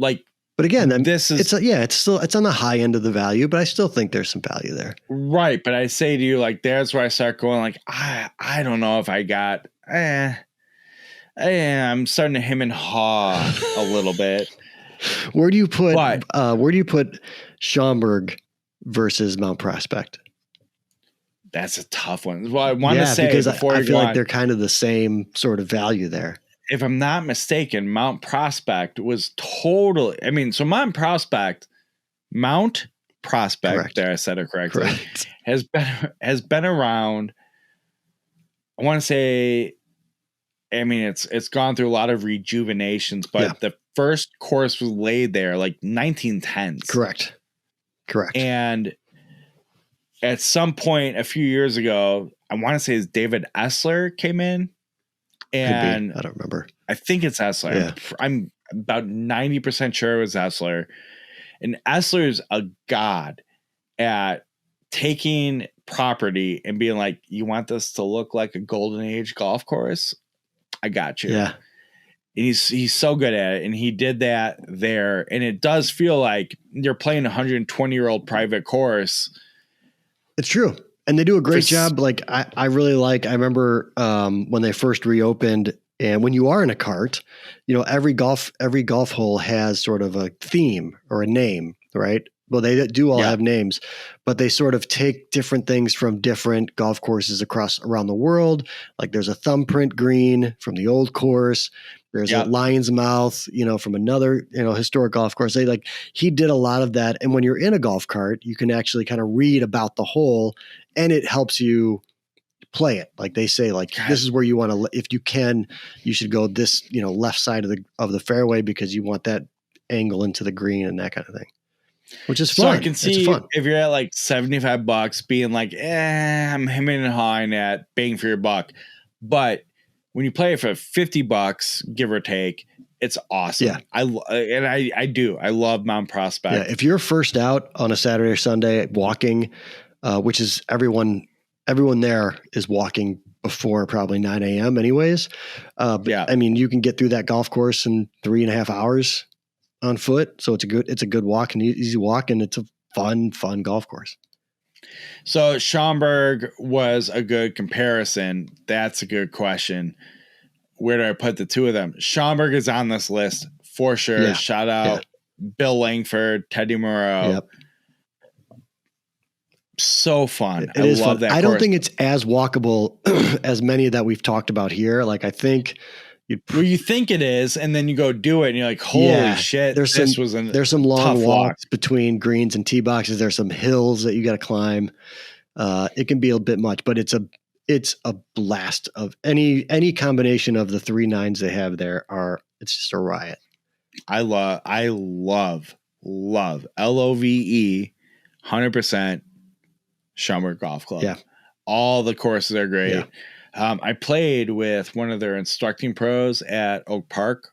again, it's on the high end of the value, but I still think there's some value there. Right. But I say to you, like, there's where I start going like, I don't know if I got, I'm starting to hem and haw a little bit. Where do you put Schaumburg versus Mount Prospect? That's a tough one. Well, I want to say because before I feel like they're kind of the same sort of value there. If I'm not mistaken, Mount Prospect was totally. I mean, so Mount Prospect, Correct. there I said it correctly, Correct. has been around I want to say, I mean, it's gone through a lot of rejuvenations, but the first course was laid there like 1910s. Correct. And at some point a few years ago, I want to say it's David Essler came in, and I don't remember. I think it's Essler. Yeah. I'm about 90% sure it was Essler. And Essler's a god at taking property and being like, you want this to look like a golden age golf course? I got you. Yeah. And he's so good at it. And he did that there. And it does feel like you're playing a 120-year-old private course. It's true. And they do a great job. Like I really like, I remember when they first reopened, and when you are in a cart, you know, every golf hole has sort of a theme or a name, right? Well, they do all have names, but they sort of take different things from different golf courses around the world. Like there's a thumbprint green from the old course. There's a lion's mouth, you know, from another, you know, historic golf course. He did a lot of that. And when you're in a golf cart, you can actually kind of read about the hole, and it helps you play it. Like they say, like, this is where you want to, if you can, you should go this, you know, left side of the fairway because you want that angle into the green and that kind of thing. Which is fun. So I can see if you're at like $75 being like, I'm hemming and hawing at bang for your buck. But when you play it for $50, give or take, it's awesome. Yeah. I love Mount Prospect. Yeah. If you're first out on a Saturday or Sunday walking, which is everyone there is walking before probably 9 a.m. anyways. I mean, you can get through that golf course in 3.5 hours on foot. So it's a good walk, and easy walk, and it's a fun golf course. So Schaumburg was a good comparison. That's a good question. Where do I put the two of them? Schaumburg is on this list for sure. Yeah. Shout out Bill Langford, Teddy Moreau. Yep. So fun. I love that. I don't think it's as walkable as many that we've talked about here. Like I think you think it is, and then you go do it, and you're like, "Holy shit!" There's some long walks between greens and tee boxes. There's some hills that you got to climb. It can be a bit much, but it's a blast. Of any combination of the 3 nines they have there it's just a riot. I love LOVE 100% Schaumburg Golf Club. Yeah, all the courses are great. Yeah. I played with one of their instructing pros at Oak Park.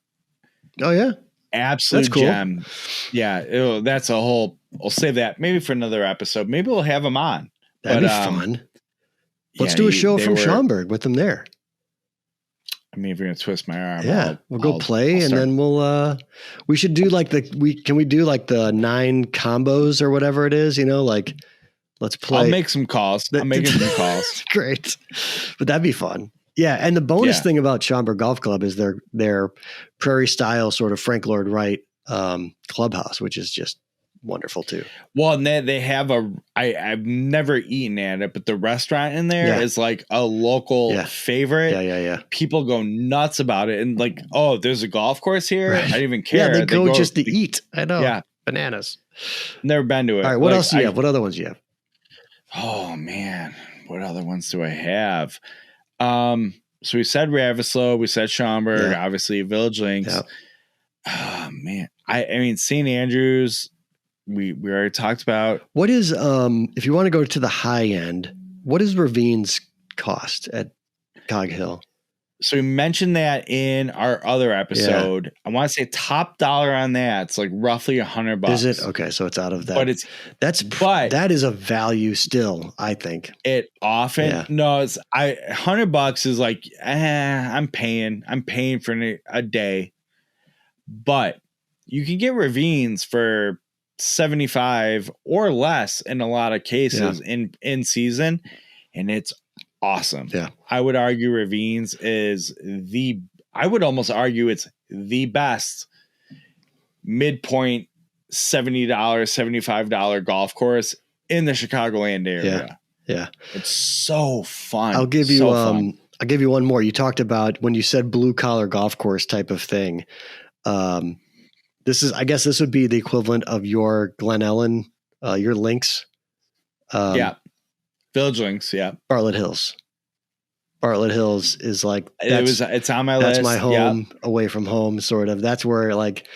Oh yeah. Absolute gem. Yeah. That's a whole, I'll save that maybe for another episode. Maybe we'll have them on. That'd be fun. Let's do a show from Schaumburg with them there. I mean, if you're going to twist my arm. Yeah. We'll go play and then we should do like can we do like the 9 combos or whatever it is, you know, like, let's play. I'll make some calls. I'm making some calls. Great. But that'd be fun. Yeah. And the bonus thing about Schaumburg Golf Club is their prairie style sort of Frank Lloyd Wright clubhouse, which is just wonderful too. Well, and they have I've never eaten at it, but the restaurant in there is like a local favorite. Yeah. People go nuts about it. And like, oh, there's a golf course here. Right. I didn't even care. Yeah, they go just to eat. I know. Yeah. Bananas. Never been to it. All right. What else do you have? What other ones do you have? Oh man, what other ones do I have? So we said Ravislow, we said Schaumburg, obviously Village Links. Yep. Oh man, I mean St. Andrews, we already talked about. What is if you want to go to the high end, what does Ravines cost at Cog Hill? So we mentioned that in our other episode. Yeah. I want to say top dollar on that. It's like roughly $100. Is it? Okay. So it's out of that. But that is a value still, I think. It often, no, it's $100 is like, I'm paying for a day, but you can get Ravines for 75 or less in a lot of cases in season. And it's awesome. Yeah. I would argue Ravines is I would almost argue it's the best midpoint $70, $75 golf course in the Chicagoland area. Yeah. It's so fun. I'll give you one more. You talked about when you said blue collar golf course type of thing. I guess this would be the equivalent of your Glen Ellen, your links. Village Links, yeah. Bartlett Hills. Bartlett Hills is like, it's on my list. That's my home away from home, sort of. That's where like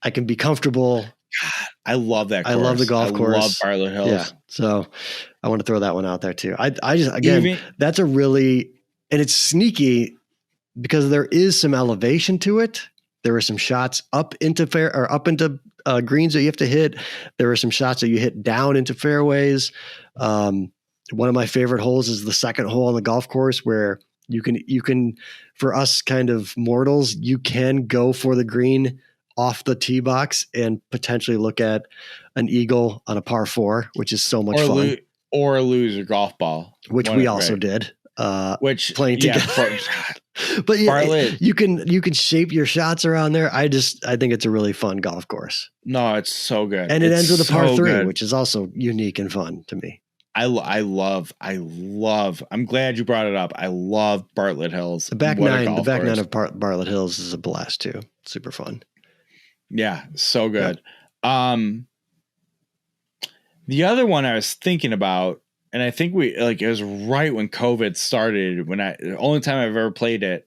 I can be comfortable. God, I love that course. I love the golf course. I love Bartlett Hills. Yeah. So I want to throw that one out there too. I just, again, that's a really, and it's sneaky because there is some elevation to it. There are some shots up into greens that you have to hit. There are some shots that you hit down into fairways. One of my favorite holes is the second hole on the golf course where you can, for us kind of mortals, you can go for the green off the tee box and potentially look at an eagle on a par 4, which is so much fun. Or lose a golf ball. Which we also did. Which playing together. But yeah, Bartlett, you can shape your shots around there. I think it's a really fun golf course. No, it's so good. And it ends with a par 3, which is also unique and fun to me. I love, I'm glad you brought it up. I love Bartlett Hills. The back nine of Bartlett Hills is a blast too. Super fun. Yeah. So good. Yeah. The other one I was thinking about, and I think it was right when COVID started, the only time I've ever played it,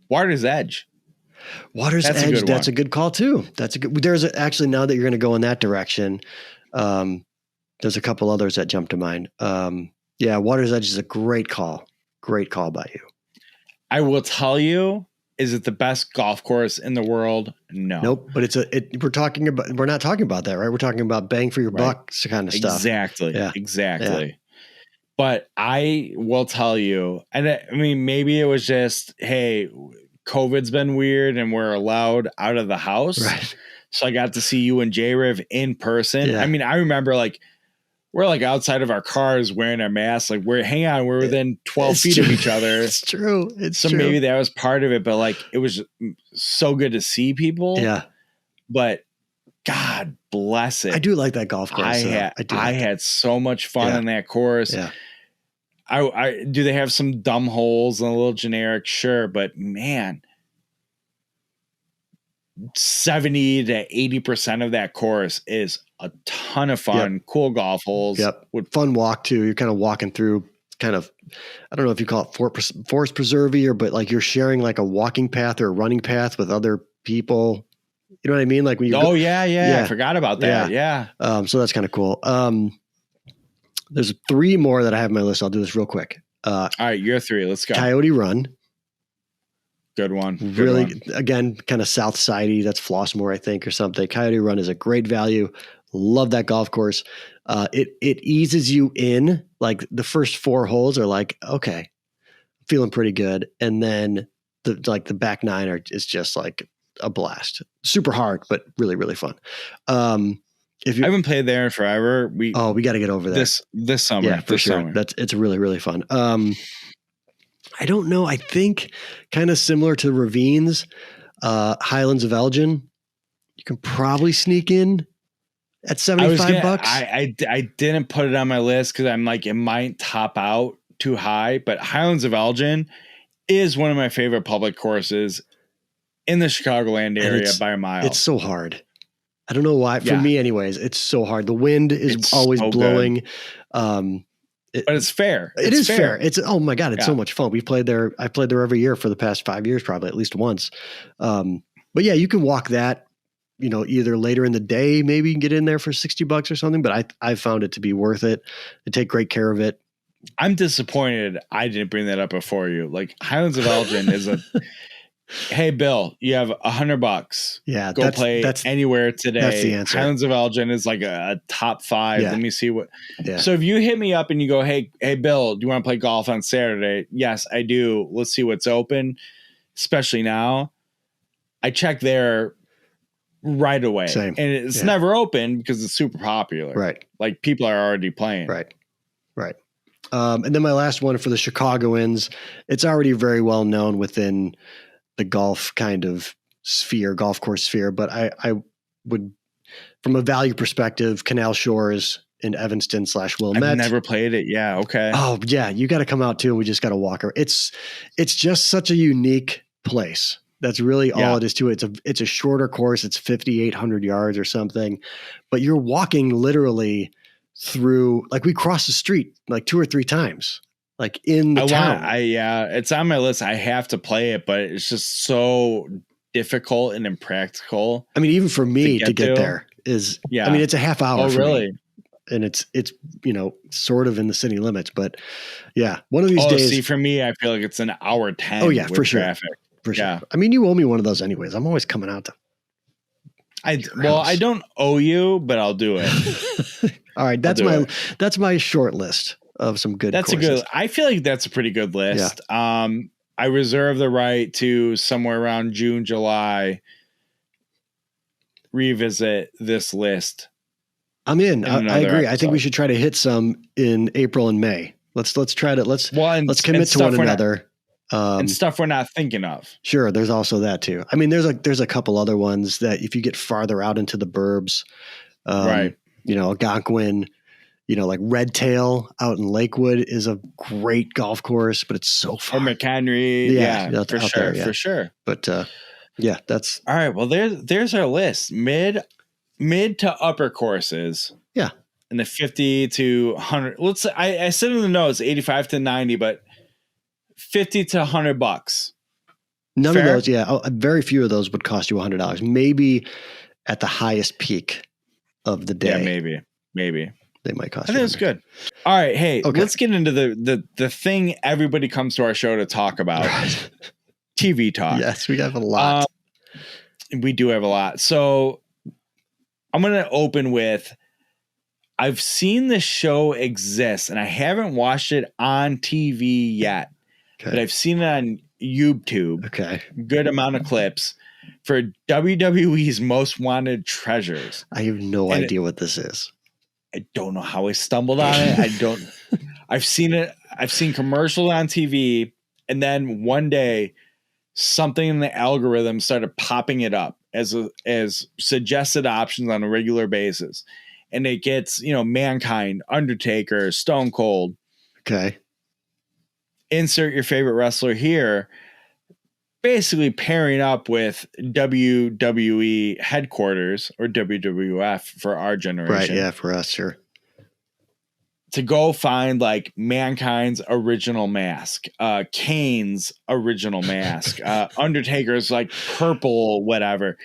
Water's Edge. Water's Edge. That's a good call too. Actually, now that you're going to go in that direction, there's a couple others that jump to mind. Water's Edge is a great call. Great call by you. I will tell you, is it the best golf course in the world? No. Nope. But we're not talking about that, right? We're talking about bang for your buck kind of stuff. Exactly. Yeah. Exactly. Yeah. But I will tell you, and I mean, maybe it was just, hey, COVID's been weird and we're allowed out of the house. Right. So I got to see you and J-Riv in person. Yeah. I mean, I remember we're outside of our cars wearing our masks. We're within 12 feet of each other. It's true. So maybe that was part of it, but it was so good to see people. Yeah. But God bless it. I do like that golf course. I had so much fun on that course. Yeah. I do they have some dumb holes and a little generic? Sure. But man, 70 to 80% of that course is a ton of fun. Yep. Cool golf holes. Yep. Fun walk too. You're kind of walking through I don't know if you call it forest preserve-y but you're sharing a walking path or a running path with other people. You know what I mean? When you I forgot about that. Yeah. So that's kind of cool. There's 3 more that I have on my list. I'll do this real quick. All right, you're 3. Let's go. Coyote Run. Good one. Really, again, kind of south sidey. That's Flossmoor, I think, or something. Coyote Run is a great value. Love that golf course. It eases you in. The first 4 holes are okay, feeling pretty good, and then the back 9 is just a blast. Super hard, but really, really fun. I haven't played there in forever. We got to get over there this summer. Yeah, for sure. It's really, really fun. I don't know. I think kind of similar to Ravines, Highlands of Elgin. You can probably sneak in at $75. I didn't put it on my list because I'm it might top out too high. But Highlands of Elgin is one of my favorite public courses in the Chicagoland area by a mile. It's so hard. I don't know why. For me, anyways, it's so hard. The wind is always blowing. But it's fair. It is fair. It's oh my God, it's so much fun. We played there. I played there every year for the past 5 years, probably at least once. But yeah, you can walk that. Either later in the day, maybe you can get in there for $60 or something. But I found it to be worth it. They take great care of it. I'm disappointed I didn't bring that up before you. Highlands of Elgin is a. Hey, Bill, you have $100. Yeah. Go play anywhere today. That's the answer. Highlands of Elgin is a top 5. Yeah. Let me see what. Yeah. So if you hit me up and you go, hey, Bill, do you want to play golf on Saturday? Yes, I do. Let's see what's open, especially now. I check there right away. Same. And it's never open because it's super popular. Right. People are already playing. Right. And then my last one for the Chicagoans, it's already very well known within the golf kind of sphere, golf course sphere. But I would, from a value perspective, Canal Shores in Evanston / Wilmette. I've never played it. Yeah. Okay. Oh yeah. You got to come out too. And we just got to walk her. It's just such a unique place. That's really all it is to it. It's a shorter course. It's 5,800 yards or something, but you're walking literally through, we crossed the street 2 or 3 times. like in the town. It's on my list. I have to play it, but it's just so difficult and impractical. I mean, even for me to get there is, I mean, it's a half hour. Oh, for really? Me. And it's, sort of in the city limits, but yeah, one of these days. See, for me, I feel like it's an hour 10. Oh yeah, for sure. Traffic. For sure. Yeah. I mean, you owe me one of those anyways. I'm always coming out to. I don't owe you, but I'll do it. All right. That's my short list of some good courses. I feel like that's a pretty good list. Yeah. I reserve the right to somewhere around June, July, revisit this list. I'm in. I agree. Episode. I think we should try to hit some in April and May. Let's try to let's commit to one another. And stuff we're not thinking of. Sure. There's also that too. I mean, there's a couple other ones that if you get farther out into the burbs, right. Algonquin, like Red Tail out in Lakewood is a great golf course, but it's so far. Or McHenry. Yeah, for sure. For sure. But that's all right. Well, there's our list. Mid to upper courses. Yeah. In the 50 to 100. Let's say I said in the notes 85 to 90, but $50 to $100. None Fair? Of those, very few of those would cost you $100. Maybe at the highest peak of the day. Yeah, maybe. They might cost. I think it's good. All right, hey, let's get into the thing everybody comes to our show to talk about. Right. TV talk. Yes, we have a lot. We do have a lot. So I'm going to open with, I've seen this show exist and I haven't watched it on TV yet, but I've seen it on YouTube. Okay. Good amount of clips for WWE's Most Wanted Treasures. I have no idea what this is. I don't know how I stumbled on it. I've seen it. I've seen commercials on TV. And then one day something in the algorithm started popping it up as suggested options on a regular basis. And it gets, Mankind, Undertaker, Stone Cold. Okay. Insert your favorite wrestler here. Basically pairing up with WWE headquarters or WWF for our generation. Right. Yeah. For us, sure. To go find like Mankind's original mask, Kane's original mask, Undertaker's like purple, whatever.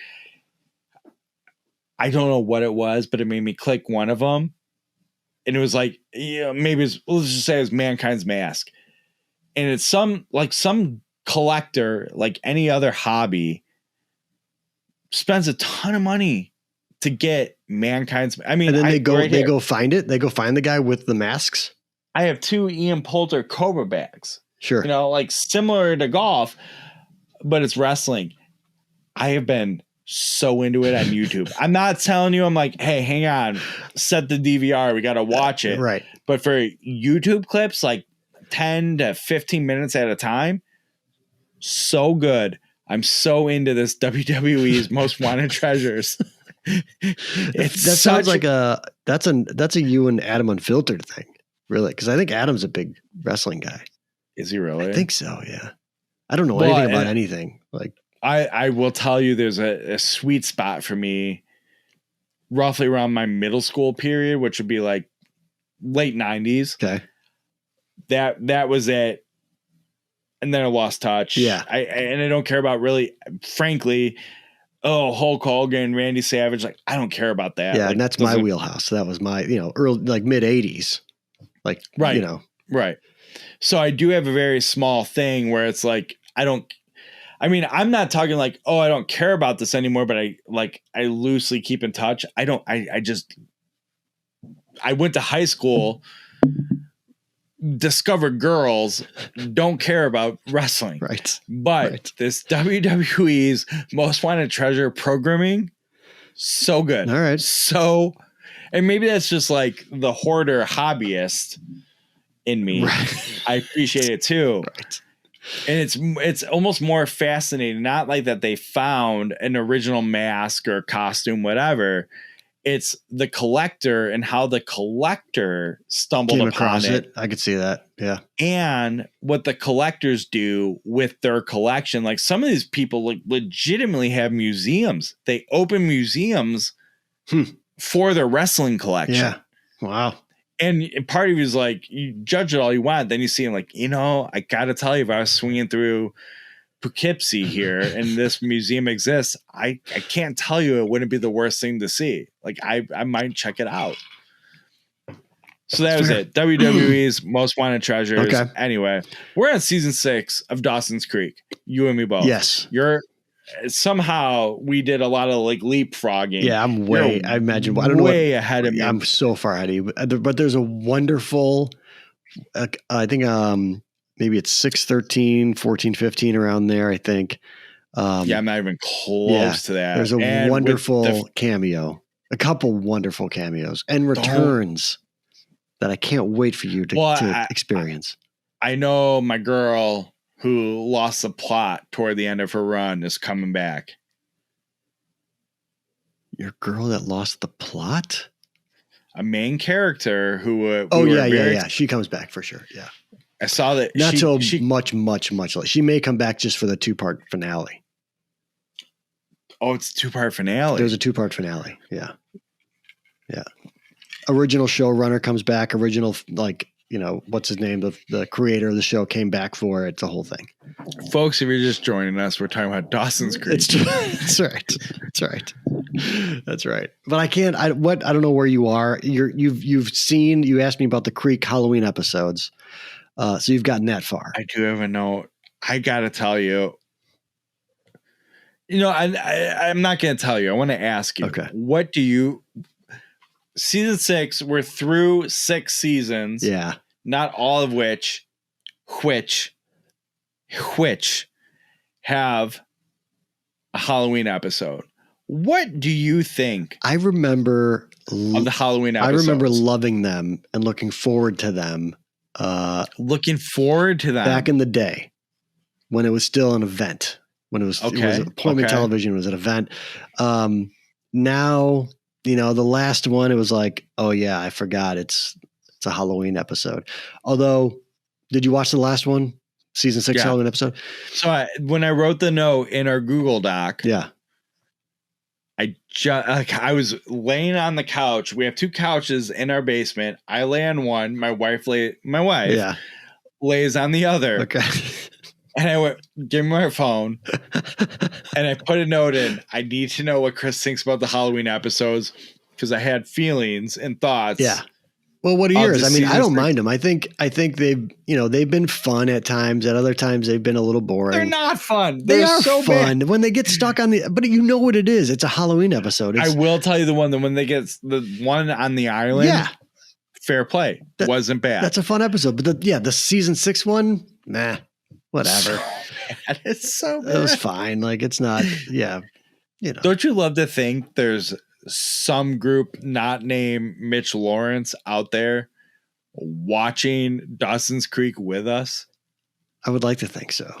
I don't know what it was, but it made me click one of them. And it was like, maybe let's just say it's Mankind's mask. And it's some collector, like any other hobby, spends a ton of money to get Mankind's. I mean, and then they go find it. They go find the guy with the masks. I have 2 Ian Poulter Cobra bags. Sure. Like similar to golf, but it's wrestling. I have been so into it on YouTube. I'm not telling you, I'm like, hey, hang on, set the DVR. We got to watch it. Right. But for YouTube clips, like 10 to 15 minutes at a time, so good. I'm so into this WWE's Most Wanted Treasures. Sounds like that's a you and Adam Unfiltered thing, really, because I think Adam's a big wrestling guy. Is he really? I think so. Yeah. I don't know anything about anything. Like I will tell you, there's a sweet spot for me, roughly around my middle school period, which would be like late 90s. Okay. That was it. And then I lost touch. Yeah. I don't care about really, frankly. Hulk Hogan, Randy Savage. Like, I don't care about that. Yeah. Like, and that's my wheelhouse. That was my, early, like mid 80s. Like, right. Right. So I do have a very small thing where it's like, I'm not talking like, I don't care about this anymore, but I loosely keep in touch. I went to high school, discovered girls, don't care about wrestling. Right. But this WWE's Most Wanted Treasure programming, so good. All right. And maybe that's just like the hoarder hobbyist in me. Right. I appreciate it too. Right. And it's almost more fascinating, not like that they found an original mask or costume, whatever. It's the collector and how the collector stumbled upon it. I could see that. Yeah. And what the collectors do with their collection. Like some of these people like legitimately have museums. They open museums for their wrestling collection. Yeah. Wow. And part of you is like, you judge it all you want. Then you see him like, I got to tell you, if I was swinging through Poughkeepsie here and this museum exists, I can't tell you it wouldn't be the worst thing to see. Like, I might check it out. So that was it. WWE's Most Wanted Treasures. Okay. Anyway, we're on season 6 of Dawson's Creek. You and me both. Yes. Somehow we did a lot of like leapfrogging. Yeah, I imagine. I don't know. Way ahead of me. I'm so far ahead of you. But there's a wonderful, I think maybe it's 6:13, 14:15 around there, I think. I'm not even close to that. There's a wonderful cameo. A couple wonderful cameos and returns that I can't wait for you to experience. I know my girl who lost the plot toward the end of her run is coming back. Your girl that lost the plot? A main character who she comes back for sure. Yeah. I saw that. Not so much late. She may come back just for the 2-part finale. Oh, it's a 2-part finale. There's a 2-part finale. Yeah. Yeah. Original showrunner comes back. Original, what's his name? The creator of the show came back for it. The whole thing. Folks, if you're just joining us, we're talking about Dawson's Creek. That's right. That's right. That's right. But I can't. I don't know where you are. You asked me about the Creek Halloween episodes. So you've gotten that far. I do have a note. I gotta tell you. I'm not gonna tell you. I want to ask you. Okay. What do you? Season 6. We're through 6 seasons. Yeah. Not all of which have a Halloween episode. What do you think? I remember of the Halloween episodes. I remember loving them and looking forward to them. Back in the day when it was still an event, when it was appointment television was an event. Now, the last one, it was like, oh yeah, I forgot it's a Halloween episode. Although, did you watch the last one? Season 6 Halloween episode? So when I wrote the note in our Google Doc, I was laying on the couch. We have 2 couches in our basement. I lay on one. My wife lays on the other. Okay. And I went, give me my phone. And I put a note in. I need to know what Chris thinks about the Halloween episodes because I had feelings and thoughts. Yeah. Well, what are yours? I mean, I don't mind them. I think they've been fun at times. At other times, they've been a little boring. They're not fun. They are so fun when they get stuck on but you know what it is. It's a Halloween episode. I will tell you when they get the one on the island. Yeah. Fair play. Wasn't bad. That's a fun episode. But the season 6 one, nah, whatever. It's so bad. It was fine. Like it's not, Don't you love to think there's some group not named Mitch Lawrence out there watching Dawson's Creek with us? I would like to think so.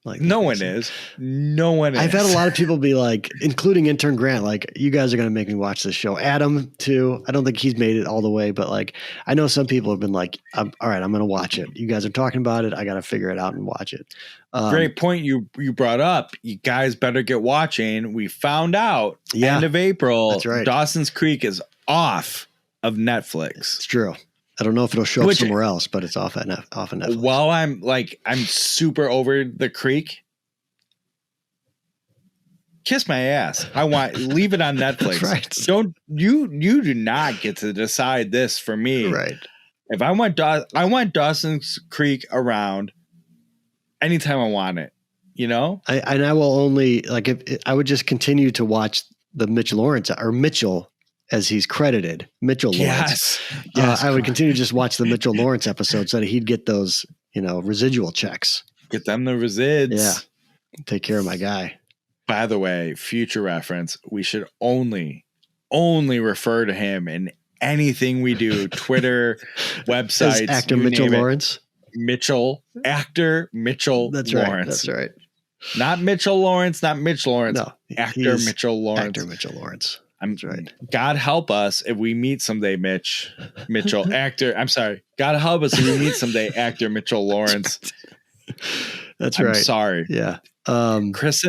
No one is. I've had a lot of people be like, including Intern Grant, like, you guys are going to make me watch this show. Adam, too. I don't think he's made it all the way, but like, I know some people have been like, all right, I'm going to watch it. You guys are talking about it. I got to figure it out and watch it. Great point you brought up. You guys better get watching. We found out end of April, that's right. Dawson's Creek is off of Netflix. It's true. I don't know if it'll show up somewhere else, but it's off of Netflix. While I'm super over the creek, kiss my ass. Leave it on Netflix. Right. Don't you do not get to decide this for me. Right. If I want Dawson's Creek around anytime I want it, I will only I would just continue to watch the Mitch Lawrence or Mitchell, as he's credited, Mitchell Lawrence. Yes. I would continue to just watch the Mitchell Lawrence episodes so that he'd get those, residual checks. Get them the resids. Yeah. Take care of my guy. By the way, future reference, we should only refer to him in anything we do, Twitter, websites. As actor Mitchell Lawrence? Actor Mitchell Lawrence. That's right. Not Mitchell Lawrence, not Mitch Lawrence. No, actor Mitchell Lawrence. Actor Mitchell Lawrence. That's right. God help us if we meet someday, Mitchell. Actor. I'm sorry. God help us if we meet someday, actor Mitchell Lawrence. That's right. I'm sorry. Yeah. Chris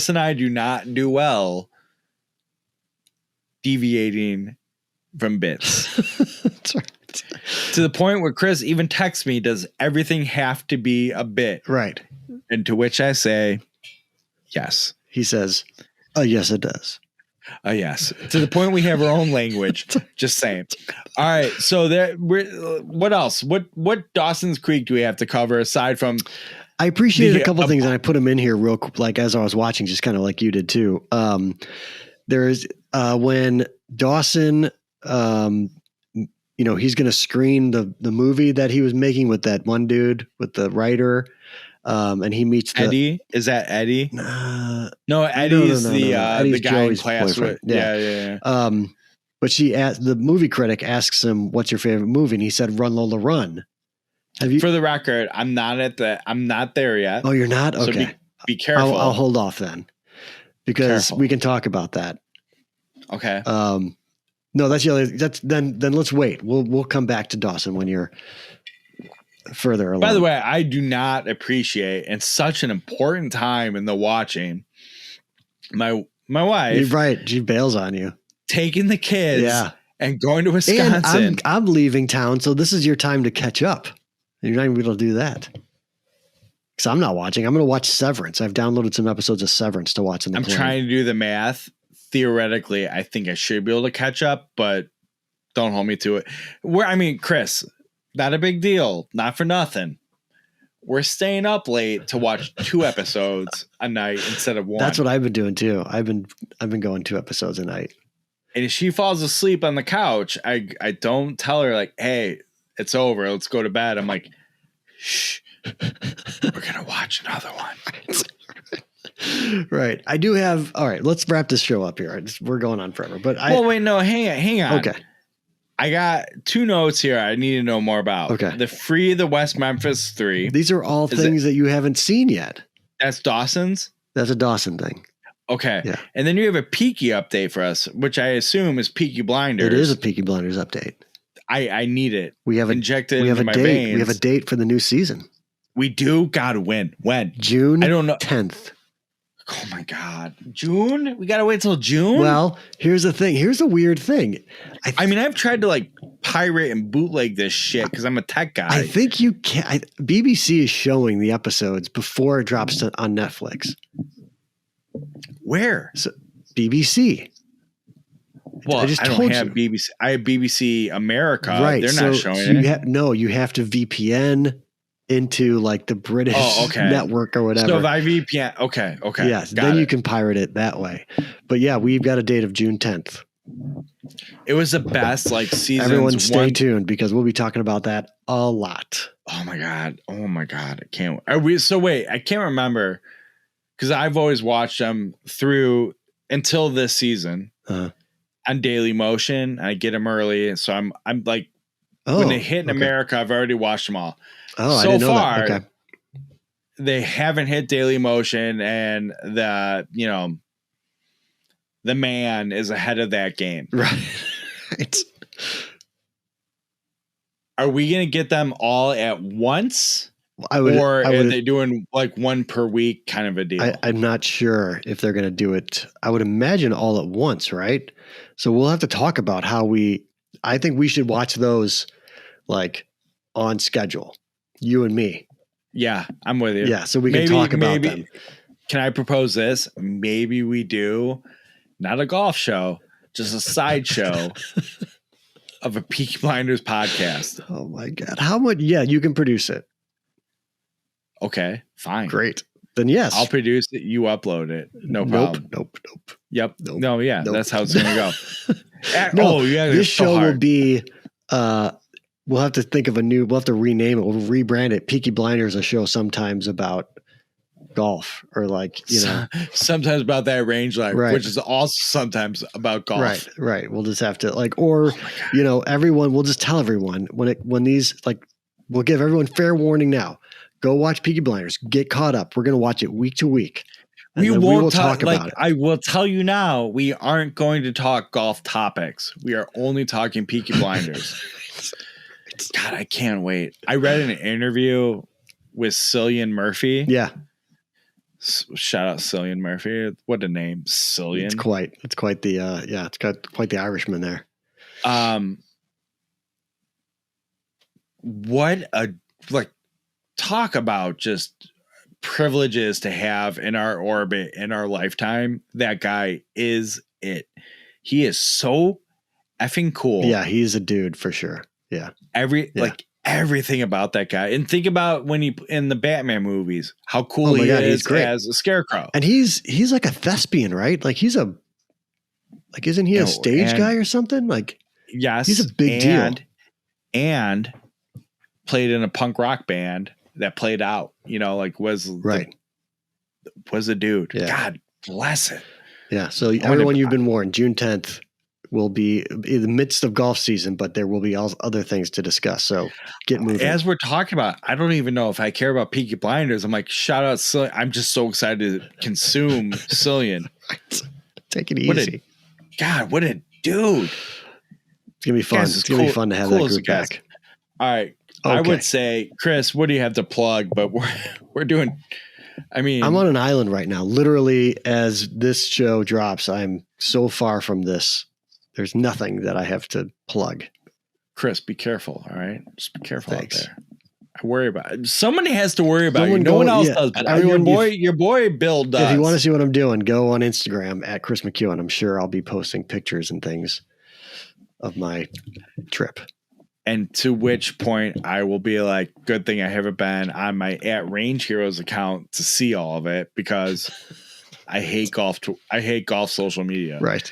and I do not do well deviating from bits. That's right. To the point where Chris even texts me, does everything have to be a bit? Right. And to which I say, yes. He says, oh, yes, it does. Yes. To the point we have our own language. Just saying. All right. So what else? What Dawson's Creek do we have to cover aside from? I appreciated a couple things, and I put them in here real quick, like as I was watching, just kind of like you did too. There's when Dawson, he's going to screen the movie that he was making with that one dude, with the writer, and he meets Eddie. Is that Eddie? No, Eddie's the guy Joey's in class with. Yeah. But the movie critic asks him, "What's your favorite movie?" And he said, "Run Lola Run." For the record, I'm not there yet. Oh, you're not? Okay. So be careful. I'll hold off then, because we can talk about that. Okay. No, that's the other. Then let's wait. We'll come back to Dawson when you're further along. By the way, I do not appreciate, in such an important time in the watching, my wife. Right. She bails on you. Taking the kids and going to Wisconsin. And I'm leaving town, so this is your time to catch up. You're not even able to do that. Because I'm not watching. I'm going to watch Severance. I've downloaded some episodes of Severance to watch in the plane. Trying to do the math. Theoretically, I think I should be able to catch up, but don't hold me to it. Chris, not a big deal. Not for nothing. We're staying up late to watch 2 episodes a night instead of 1. That's what I've been doing too. I've been going 2 episodes a night. And if she falls asleep on the couch, I don't tell her like, hey, it's over. Let's go to bed. I'm like, shh, we're going to watch another one. Right. I do have. All right. Let's wrap this show up here. We're going on forever. But wait, no, hang on. Okay. I got 2 notes here I need to know more about. Okay. The West Memphis 3. These are all things that you haven't seen yet. That's Dawson's? That's a Dawson thing. Okay. Yeah. And then you have a Peaky update for us, which I assume is Peaky Blinders. It is a Peaky Blinders update. I need it. We have injected into my veins. We have a date for the new season. We do? God, when? June I don't know. 10th. Oh my God. June? We got to wait till June? Well, here's the thing. Here's a weird thing. I've tried to pirate and bootleg this shit because I'm a tech guy. I think you can. BBC is showing the episodes before it drops on Netflix. Where? So, BBC. Well, I don't have BBC. I have BBC America. Right. They're not showing it. You have to VPN into the British network or whatever. So if I VPN, okay. Yes, then you can pirate it that way. But yeah, we've got a date of June 10th. It was the best season. Everyone stay tuned because we'll be talking about that a lot. Oh my God. I can't. I can't remember because I've always watched them through until this season on Daily Motion. I get them early. So I'm when they hit in America, I've already watched them all. Oh, I didn't know that. Okay. They haven't hit Daily Motion, and the man is ahead of that game. Right. Are we going to get them all at once? Or are they doing one per week kind of a deal? I'm not sure if they're going to do it. I would imagine all at once, right? So we'll have to talk about I think we should watch those on schedule. You and me. Yeah, I'm with you. Yeah, so we can talk about them. Can I propose this? Maybe we do not a golf show, just a sideshow of a Peaky Blinders podcast. Oh my God. How much? Yeah, you can produce it. Okay, fine. Great. Then yes. I'll produce it. You upload it. No problem. Nope. Yep. Nope. No, yeah. Nope. That's how it's going to go. This show will be, we'll have to think of we'll have to rename it. We'll rebrand it. Peaky Blinders, a show sometimes about golf or sometimes about that range line, which is also sometimes about golf. Right. We'll just have to everyone, we'll just tell everyone when these, we'll give everyone fair warning now. Go watch Peaky Blinders. Get caught up. We're going to watch it week to week. We will talk about it. I will tell you now, we aren't going to talk golf topics. We are only talking Peaky Blinders. God, I can't wait. I read an interview with Cillian Murphy. Yeah. Shout out Cillian Murphy. What a name. Cillian. It's quite the it's got quite the Irishman there. what a talk about just privileges to have in our orbit in our lifetime. That guy is it. He is so effing cool. Yeah, he's a dude for sure. Yeah. Everything about that guy. And think about when he in the Batman movies, how cool he is as a scarecrow. And he's like a thespian, right? Like isn't he a stage guy or something? Like, yes, he's a big deal. And played in a punk rock band that played out, was a dude. Yeah. God bless it. Yeah. So everyone, you've been warned. June 10th will be in the midst of golf season, but there will be other things to discuss. So get moving. As we're talking about, I don't even know if I care about Peaky Blinders. I'm like, shout out Cillian. I'm just so excited to consume Cillian. Right. Take it easy. What a dude. It's going to be fun. It's going to be fun to have that group back. All right. Okay. I would say, Chris, what do you have to plug? But we're doing, I'm on an island right now. Literally, as this show drops, I'm so far from this. There's nothing that I have to plug. Chris, be careful. All right. Just be careful out there. I worry about it. Somebody has to worry about you. No one else does. But your boy Bill does. If you want to see what I'm doing, go on Instagram at Chris McEwen. I'm sure I'll be posting pictures and things of my trip. And to which point I will be like, good thing I haven't been on my @Range Heroes account to see all of it, because I hate golf. I hate golf social media. Right.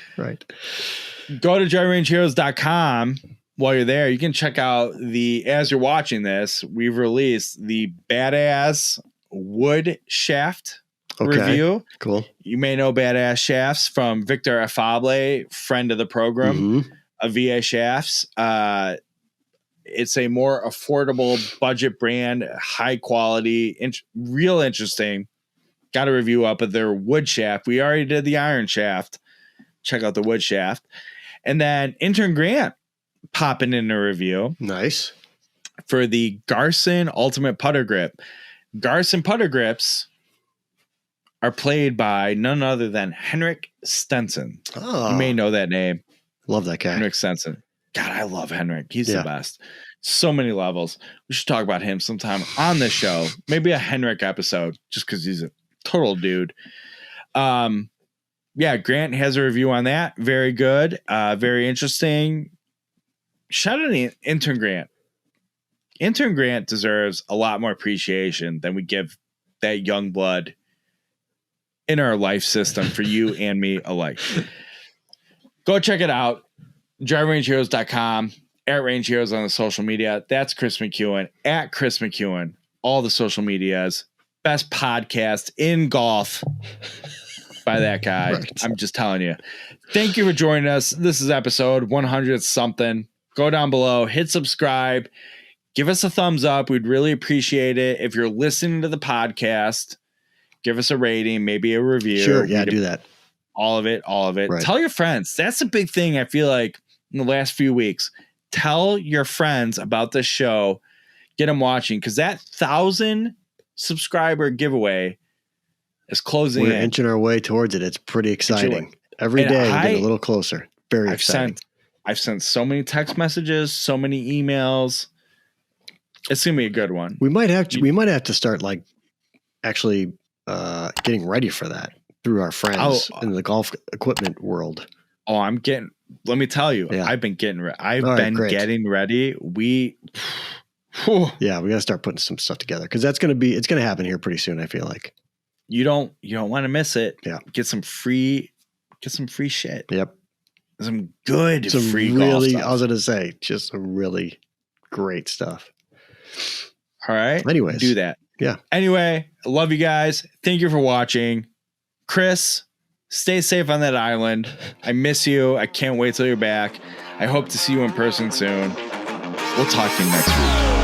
Go to dryrangeheroes.com. While you're there, you can check out as you're watching this, we've released the Badass Wood Shaft review. Cool. You may know Badass Shafts from Victor Afable, friend of the program, of VA Shafts. It's a more affordable budget brand, high quality, real interesting. Got a review up of their wood shaft. We already did the iron shaft. Check out the wood shaft. And then Intern Grant popping in a review. Nice. For the Garson Ultimate Putter Grip. Garson putter grips are played by none other than Henrik Stenson. Oh. You may know that name. Love that guy. Henrik Stenson. God, I love Henrik. He's the best. So many levels. We should talk about him sometime on this show. Maybe a Henrik episode, just because he's a total dude. Grant has a review on that. Very good. Very interesting. Shout out to Intern Grant. Intern Grant deserves a lot more appreciation than we give that young blood in our life system for you and me alike. Go check it out. DriveRangeHeroes.com, @Range Heroes on the social media. That's Chris McEwen, @Chris McEwen. All the social medias. Best podcast in golf by that guy. Right. I'm just telling you. Thank you for joining us. This is episode 100 something. Go down below, hit subscribe, give us a thumbs up. We'd really appreciate it. If you're listening to the podcast, give us a rating, maybe a review. Sure, yeah, do that. All of it. Right. Tell your friends. That's a big thing, I feel like, in the last few weeks. Tell your friends about this show. Get them watching, because that 1,000 subscriber giveaway is closing in. We're inching our way towards it. It's pretty exciting. Every day we get a little closer. Very exciting. I've sent so many text messages, so many emails. It's gonna be a good one. We might have to start actually getting ready for that through our friends in the golf equipment world. Let me tell you, I've been getting ready. Getting ready. We got to start putting some stuff together, because it's going to happen here pretty soon. I feel like you don't want to miss it. Yeah. Get some free shit. Yep. Some free golf stuff. I was going to say, just some really great stuff. All right. Anyways, do that. Yeah. Anyway, I love you guys. Thank you for watching. Chris, stay safe on that island. I miss you. I can't wait till you're back. I hope to see you in person soon. We'll talk to you next week.